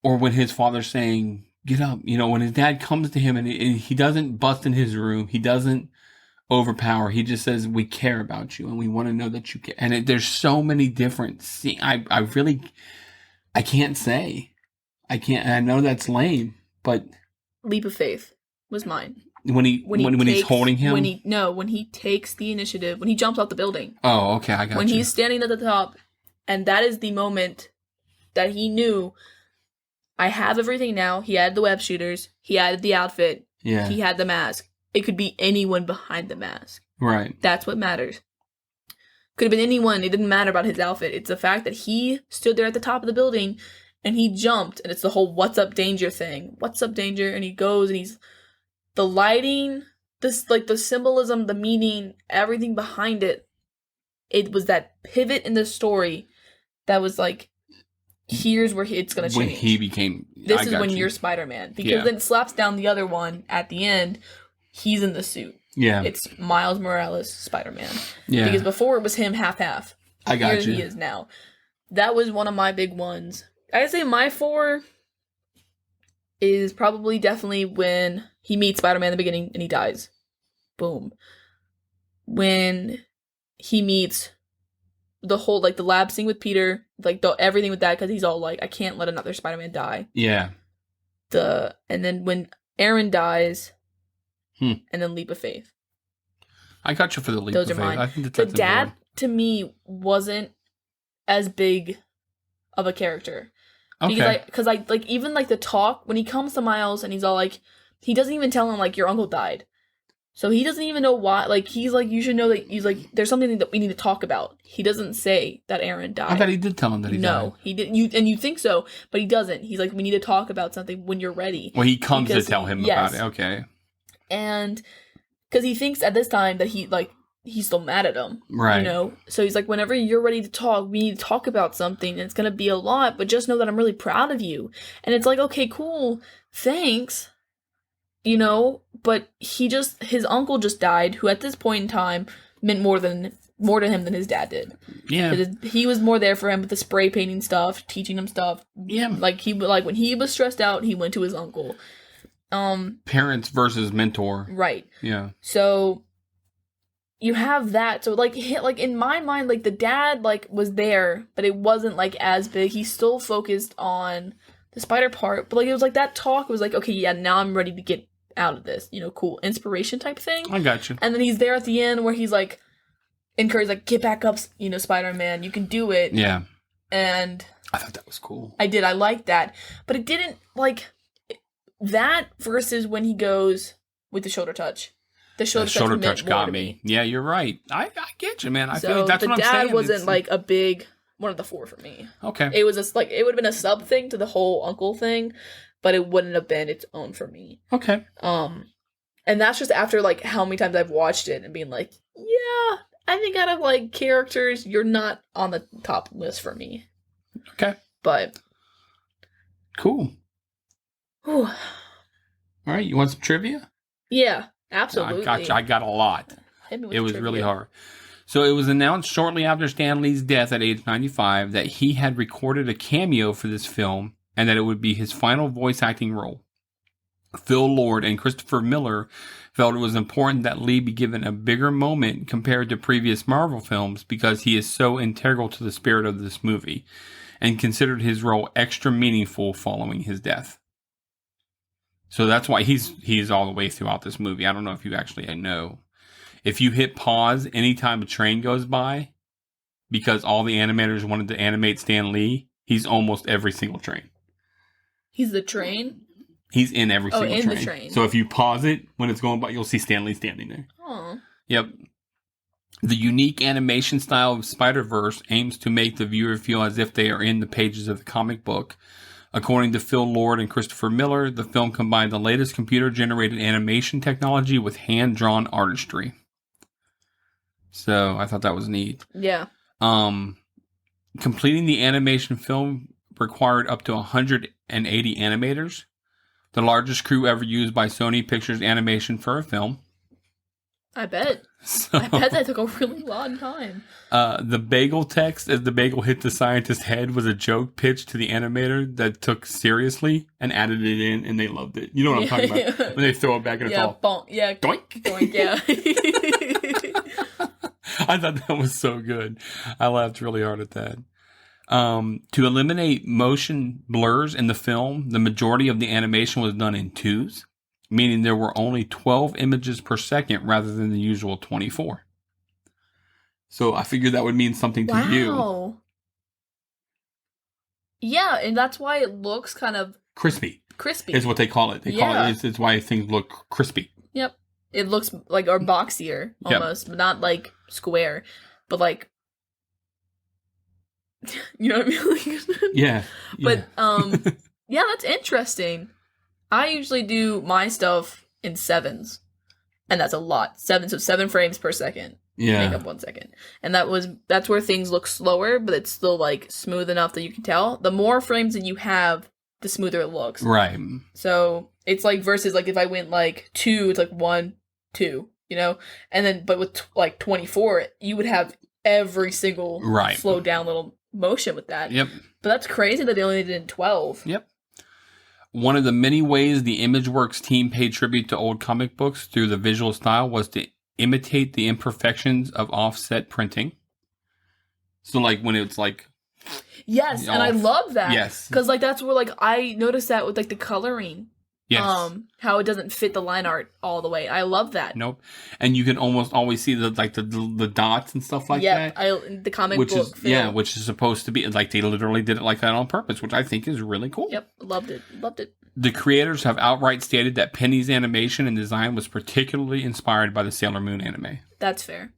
or when his father's saying, get up, you know, when his dad comes to him and he doesn't bust in his room, he doesn't overpower, he just says, we care about you and we want to know that you care. And there's so many different scenes. I can't say. I know that's lame, but Leap of Faith was mine. When he's holding him? When he takes the initiative, when he jumps out the building. Oh, okay, I got When he's standing at the top, and that is the moment that he knew, I have everything now. He had the web shooters. He had the outfit. Yeah. He had the mask. It could be anyone behind the mask. Right. That's what matters. Could have been anyone. It didn't matter about his outfit. It's the fact that he stood there at the top of the building, and he jumped, and it's the whole what's up danger thing. What's up danger? And he goes, and he's... The lighting, this like the symbolism, the meaning, everything behind it. It was that pivot in the story that was like, here's where it's going to change. When he became... This is when you're Spider-Man. Because then it slaps down the other one at the end. He's in the suit. Yeah. It's Miles Morales Spider-Man. Yeah. Because before it was him half-half. I got you. Here he is now. That was one of my big ones. I'd say my four is probably definitely when he meets Spider-Man in the beginning and he dies. Boom. When he meets the whole, like, the lab scene with Peter, like, everything with that, because he's all like, I can't let another Spider-Man die. Yeah. And then when Aaron dies, and then Leap of Faith. I got you for the Leap of Faith. Those are mine. I think the dad, to me, wasn't as big of a character. Okay. Because even like the talk when he comes to Miles and he's all like, he doesn't even tell him like your uncle died, so he doesn't even know why. Like he's like, you should know that he's like, there's something that we need to talk about. He doesn't say that Aaron died. I thought he did tell him that he died. No, he didn't. You think so, but he doesn't. He's like, we need to talk about something when you're ready. Well, he comes to tell him about it. Okay. And because he thinks at this time that he's still mad at him. Right. You know? So he's like, whenever you're ready to talk, we need to talk about something, and it's going to be a lot, but just know that I'm really proud of you. And it's like, okay, cool, thanks. You know? But his uncle just died, who at this point in time meant more to him than his dad did. Yeah. He was more there for him with the spray painting stuff, teaching him stuff. Yeah. Like when he was stressed out, he went to his uncle. Parents versus mentor. Right. Yeah. So you have that. So like in my mind, like the dad like was there, but it wasn't like as big. He still focused on the spider part, but like it was like that talk was like, okay, yeah, now I'm ready to get out of this. You know, cool inspiration type thing. I got you. And then he's there at the end where he's like encouraged, like, get back up, you know, Spider-Man, you can do it. Yeah. And I thought that was cool. I did. I liked that. But it didn't, like, that versus when he goes with the shoulder touch. The shoulder touch got me. Yeah, you're right. I get you, man. I feel like that's what I'm saying. The dad wasn't, like, a big one of the four for me. Okay. It was just, like, it would have been a sub thing to the whole uncle thing, but it wouldn't have been its own for me. Okay. And that's just after, like, how many times I've watched it and being like, yeah, I think out of, like, characters, you're not on the top list for me. Okay. But. Cool. Whew. All right, you want some trivia? Yeah, absolutely. I got a lot. It was really hard. So it was announced shortly after Stan Lee's death at age 95 that he had recorded a cameo for this film and that it would be his final voice acting role. Phil Lord and Christopher Miller felt it was important that Lee be given a bigger moment compared to previous Marvel films because he is so integral to the spirit of this movie, and considered his role extra meaningful following his death. So that's why he's all the way throughout this movie. I don't know if you actually know. If you hit pause anytime a train goes by, because all the animators wanted to animate Stan Lee, he's almost every single train. He's the train? He's in every single train. The train. So if you pause it when it's going by, you'll see Stan Lee standing there. Oh. Yep. The unique animation style of Spider-Verse aims to make the viewer feel as if they are in the pages of the comic book. According to Phil Lord and Christopher Miller, the film combined the latest computer-generated animation technology with hand-drawn artistry. So I thought that was neat. Yeah. Completing the animation film required up to 180 animators, the largest crew ever used by Sony Pictures Animation for a film. I bet. I bet that took a really long time. The bagel text as the bagel hit the scientist's head was a joke pitched to the animator that took seriously and added it in, and they loved it. You know what I'm talking about? When they throw it back and it's all... bonk. Yeah. Doink. Doink, yeah. I thought that was so good. I laughed really hard at that. To eliminate motion blurs in the film, the majority of the animation was done in twos, meaning there were only 12 images per second rather than the usual 24. So I figured that would mean something to you. Yeah, and that's why it looks kind of... Crispy. Crispy. Is what they call it. They call it, it's why things look crispy. Yep. It looks like, or boxier, almost, but not like square, but like... You know what I mean? Yeah. But, yeah, that's interesting. I usually do my stuff in sevens, and that's a lot. 7 frames per second. Yeah. Make up 1 second. And that's where things look slower, but it's still, like, smooth enough that you can tell. The more frames that you have, the smoother it looks. Right. So, it's like, versus, like, if I went, like, 2, it's like 1, 2, you know? And then, but with, like, 24, you would have every single slowed down little motion with that. Yep. But that's crazy that they only did it in 12. Yep. One of the many ways the ImageWorks team paid tribute to old comic books through the visual style was to imitate the imperfections of offset printing. So, like, when it's, like... Yes, and I love that. Yes. Because, like, that's where, like, I noticed that with, like, the coloring. Yes. How it doesn't fit the line art all the way. I love that. Nope. And you can almost always see the dots and stuff like that. The comic book film. Yeah, which is supposed to be, like, they literally did it like that on purpose, which I think is really cool. Yep, loved it. The creators have outright stated that Penny's animation and design was particularly inspired by the Sailor Moon anime. That's fair.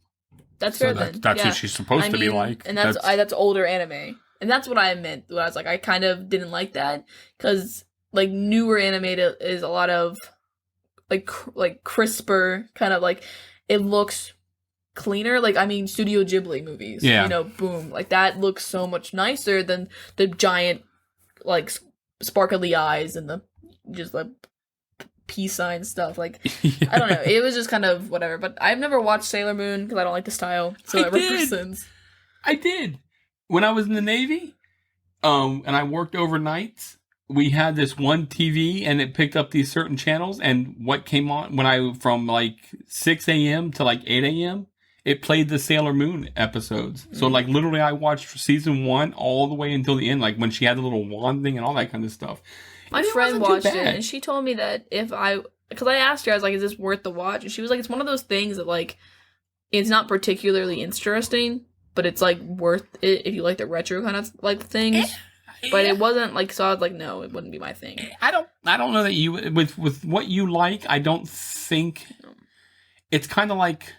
That's fair then. That's what she's supposed to be like. And that's older anime. And that's what I meant when I was like, I kind of didn't like that, because... like, newer animated is a lot of, like crisper, kind of, like, it looks cleaner. Like, I mean, Studio Ghibli movies. Yeah. You know, boom. Like, that looks so much nicer than the giant, like, sparkly eyes and the, just, like, peace sign stuff. Like, yeah. I don't know. It was just kind of whatever. But I've never watched Sailor Moon because I don't like the style. So ever since. I did. When I was in the Navy, and I worked overnights, we had this one TV and it picked up these certain channels, and what came on from like 6 a.m. to like 8 a.m., it played the Sailor Moon episodes. So like literally I watched season 1 all the way until the end, like when she had the little wand thing and all that kind of stuff. My friend watched it and she told me that because I asked her, I was like, is this worth the watch? And she was like, it's one of those things that like, it's not particularly interesting, but it's like worth it if you like the retro kind of like things. But it wasn't like, so I was like, no, it wouldn't be my thing. I don't know that you with what you like. I don't think it's kind of like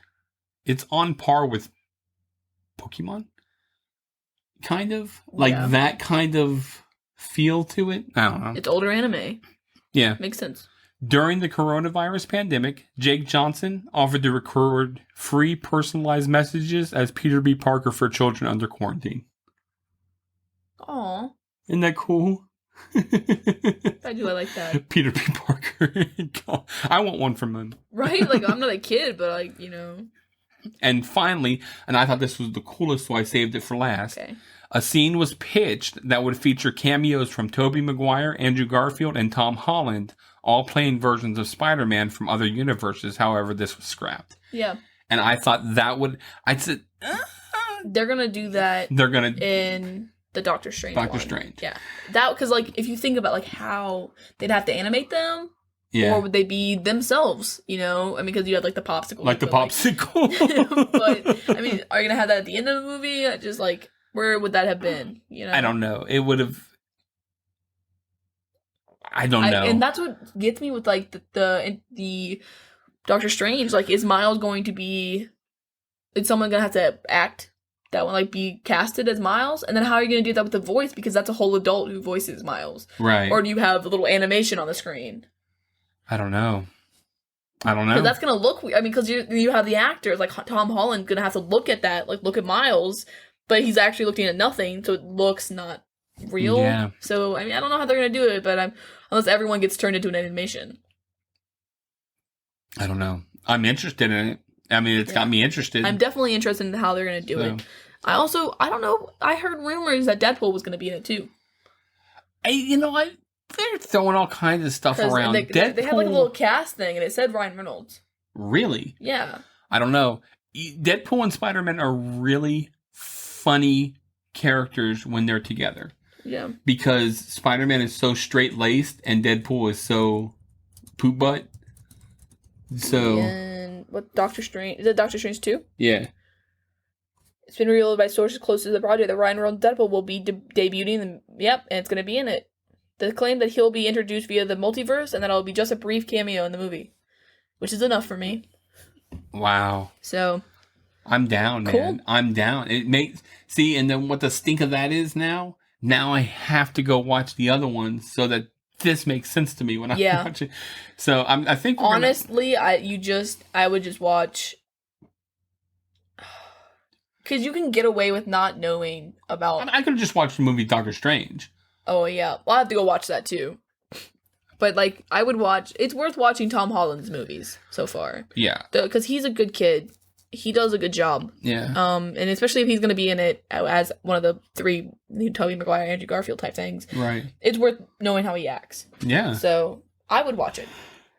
it's on par with Pokemon, kind of like that kind of feel to it. I don't know. It's older anime. Yeah, makes sense. During the coronavirus pandemic, Jake Johnson offered to record free personalized messages as Peter B. Parker for children under quarantine. Aw. Isn't that cool? I do. I like that. Peter B. Parker. I want one from him. Right? Like, I'm not a kid, but like, And finally, and I thought this was the coolest, so I saved it for last. Okay. A scene was pitched that would feature cameos from Tobey Maguire, Andrew Garfield, and Tom Holland, all playing versions of Spider-Man from other universes. However, this was scrapped. Yeah. And I thought that would... I said... They're going to do that in the Doctor Strange Doctor one. Strange. Yeah. That, because, like, if you think about, like, how they'd have to animate them, or would they be themselves, I mean, because you had, like, the popsicle. Like the popsicle. But, I mean, are you going to have that at the end of the movie? Just, like, where would that have been, I don't know. It would have... I don't know. And that's what gets me with, like, the Doctor Strange. Like, is Miles going to be... Is someone going to have to act that would, like, be casted as Miles? And then how are you going to do that with the voice? Because that's a whole adult who voices Miles. Right. Or do you have a little animation on the screen? I don't know. Because that's going to look weird. I mean, because you have the actors, like Tom Holland, going to have to look at that, like, look at Miles, but he's actually looking at nothing, so it looks not real. Yeah. So, I mean, I don't know how they're going to do it, but unless everyone gets turned into an animation. I don't know. I'm interested in it. I mean, it's got me interested. I'm definitely interested in how they're going to do it. I don't know. I heard rumors that Deadpool was going to be in it too. They're throwing all kinds of stuff around. They had like a little cast thing, and it said Ryan Reynolds. Really? Yeah. I don't know. Deadpool and Spider-Man are really funny characters when they're together. Yeah. Because Spider-Man is so straight-laced, and Deadpool is so poop butt. So. And what Doctor Strange? Is it Doctor Strange 2? Yeah. It's been revealed by sources close to the project that Ryan Reynolds' Deadpool will be debuting. And it's going to be in it. The claim that he'll be introduced via the multiverse and that it'll be just a brief cameo in the movie, which is enough for me. Wow. So. I'm down, man. Cool. I'm down. And then what the stink of that is now? Now I have to go watch the other ones so that this makes sense to me when I watch it. So I think honestly, I would just watch. Because you can get away with not knowing about... I could have just watched the movie Doctor Strange. Oh, yeah. Well, I'll have to go watch that, too. But, like, I would watch... It's worth watching Tom Holland's movies so far. Yeah. Because he's a good kid. He does a good job. Yeah. And especially if he's going to be in it as one of the three Tobey Maguire, Andrew Garfield type things. Right. It's worth knowing how he acts. Yeah. So, I would watch it.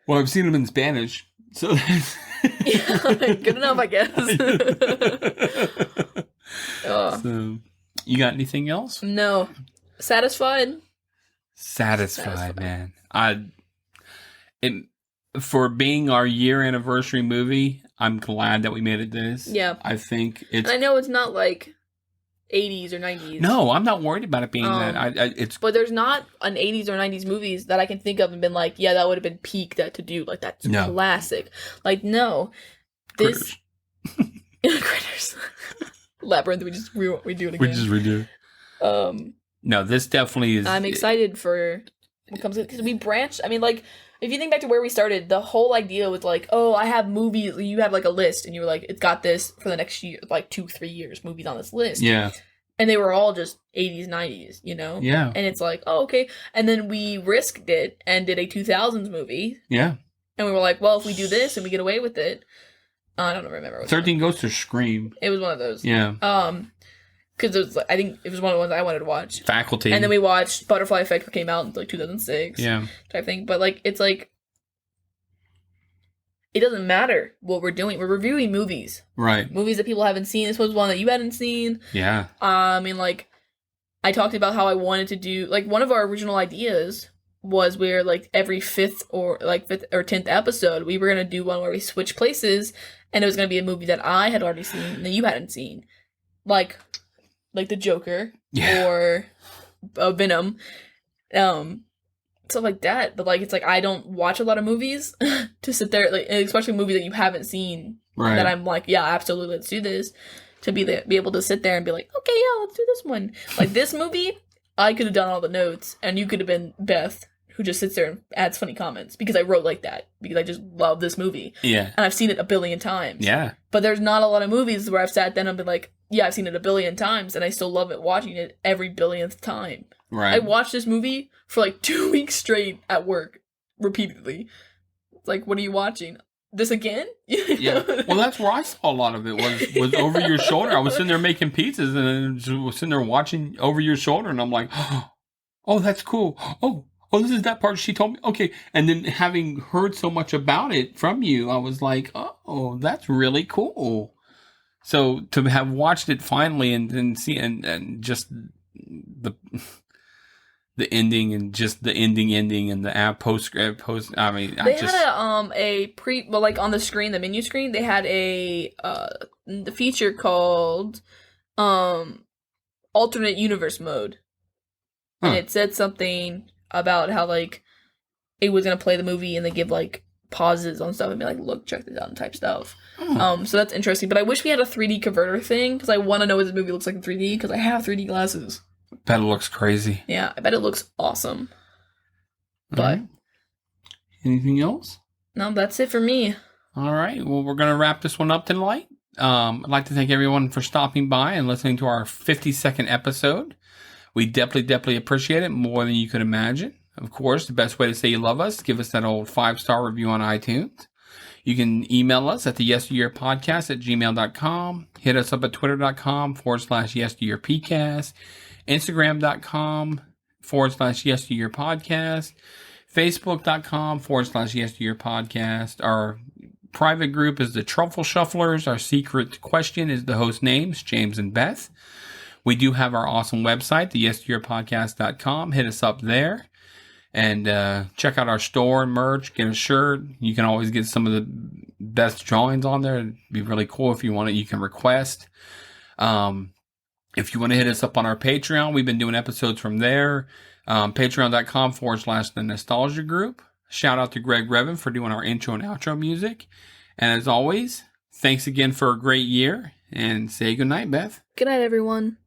Well, I've seen him in Spanish. So that's... good enough, I guess. So, you got anything else? No. Satisfied, man. For being our year anniversary movie, I'm glad that we made it this. Yeah. I think it's... And I know it's not like 80s or 90s. No, I'm not worried about it being that. But there's not an 80s or 90s movies that I can think of and been like, yeah, that would have been peak to do. Like, that's classic. Like, no. This... Critters. Labyrinth, we do it again. We just redo it. No, this definitely is... I'm excited for what comes... Because we branched... I mean, like... If you think back to where we started, the whole idea was like, oh, I have movies. You have like a list, and you were like, it's got this for the next year, like 2-3 years, movies on this list. Yeah. And they were all just 80s, 90s, Yeah. And it's like, oh, okay. And then we risked it and did a 2000s movie. Yeah. And we were like, well, if we do this and we get away with it, I don't remember. 13 Ghosts or Scream. It was one of those. Yeah. Because I think it was one of the ones I wanted to watch. Faculty. And then we watched Butterfly Effect, which came out in like 2006. Yeah. Type thing. But like, it's like, it doesn't matter what we're doing. We're reviewing movies. Right. Movies that people haven't seen. This was one that you hadn't seen. Yeah. I mean, like, I talked about how I wanted to do, like, one of our original ideas was where, like, every fifth or 10th episode, we were going to do one where we switch places, and it was going to be a movie that I had already seen and that you hadn't seen. like the Joker Yeah. or Venom, stuff like that. But like, it's like I don't watch a lot of movies to sit there, like especially movies that you haven't seen. Right. That I'm like, yeah, absolutely, let's do this. To be able to sit there and be like, okay, yeah, let's do this one. Like this movie, I could have done all the notes, and you could have been Beth, who just sits there and adds funny comments because I wrote like that because I just love this movie. Yeah. And I've seen it a billion times. Yeah. But there's not a lot of movies where I've sat down and been like, yeah, I've seen it a billion times, and I still love it watching it every billionth time. Right. I watched this movie for like 2 weeks straight at work, repeatedly. It's like, what are you watching? This again? Yeah. Well, that's where I saw a lot of it was over your shoulder. I was sitting there making pizzas and I was sitting there watching over your shoulder, and I'm like, oh, that's cool. Oh, this is that part she told me. Okay. And then having heard so much about it from you, I was like, oh, that's really cool. So to have watched it finally and see and just the ending and just the ending and the post. I mean, they had a like on the screen, the menu screen, they had a feature called alternate universe mode, and it said something about how like it was gonna play the movie and they give like pauses on stuff and be like, look, check this out and type stuff. So that's interesting. But I wish we had a 3D converter thing because I want to know what this movie looks like in 3D because I have 3D glasses. Bet it looks crazy. Yeah, I bet it looks awesome. But anything else? No, that's it for me. All right. Well, we're gonna wrap this one up tonight. I'd like to thank everyone for stopping by and listening to our 52nd episode. We definitely appreciate it more than you could imagine. Of course, the best way to say you love us, give us that old 5-star review on iTunes. You can email us at the yesteryearpodcast@gmail.com. Hit us up at twitter.com/yesteryearpcast. Instagram.com/yesteryearpodcast. Facebook.com/yesteryearpodcast. Our private group is the Truffle Shufflers. Our secret question is the host names, James and Beth. We do have our awesome website, the yesteryearpodcast.com. Hit us up there. And check out our store and merch. Get a shirt. You can always get some of the best drawings on there. It'd be really cool if you want it. You can request. If you want to hit us up on our Patreon, we've been doing episodes from there. Patreon.com/The Nostalgia Group. Shout out to Greg Revan for doing our intro and outro music. And as always, thanks again for a great year. And say goodnight, Beth. Good night, everyone.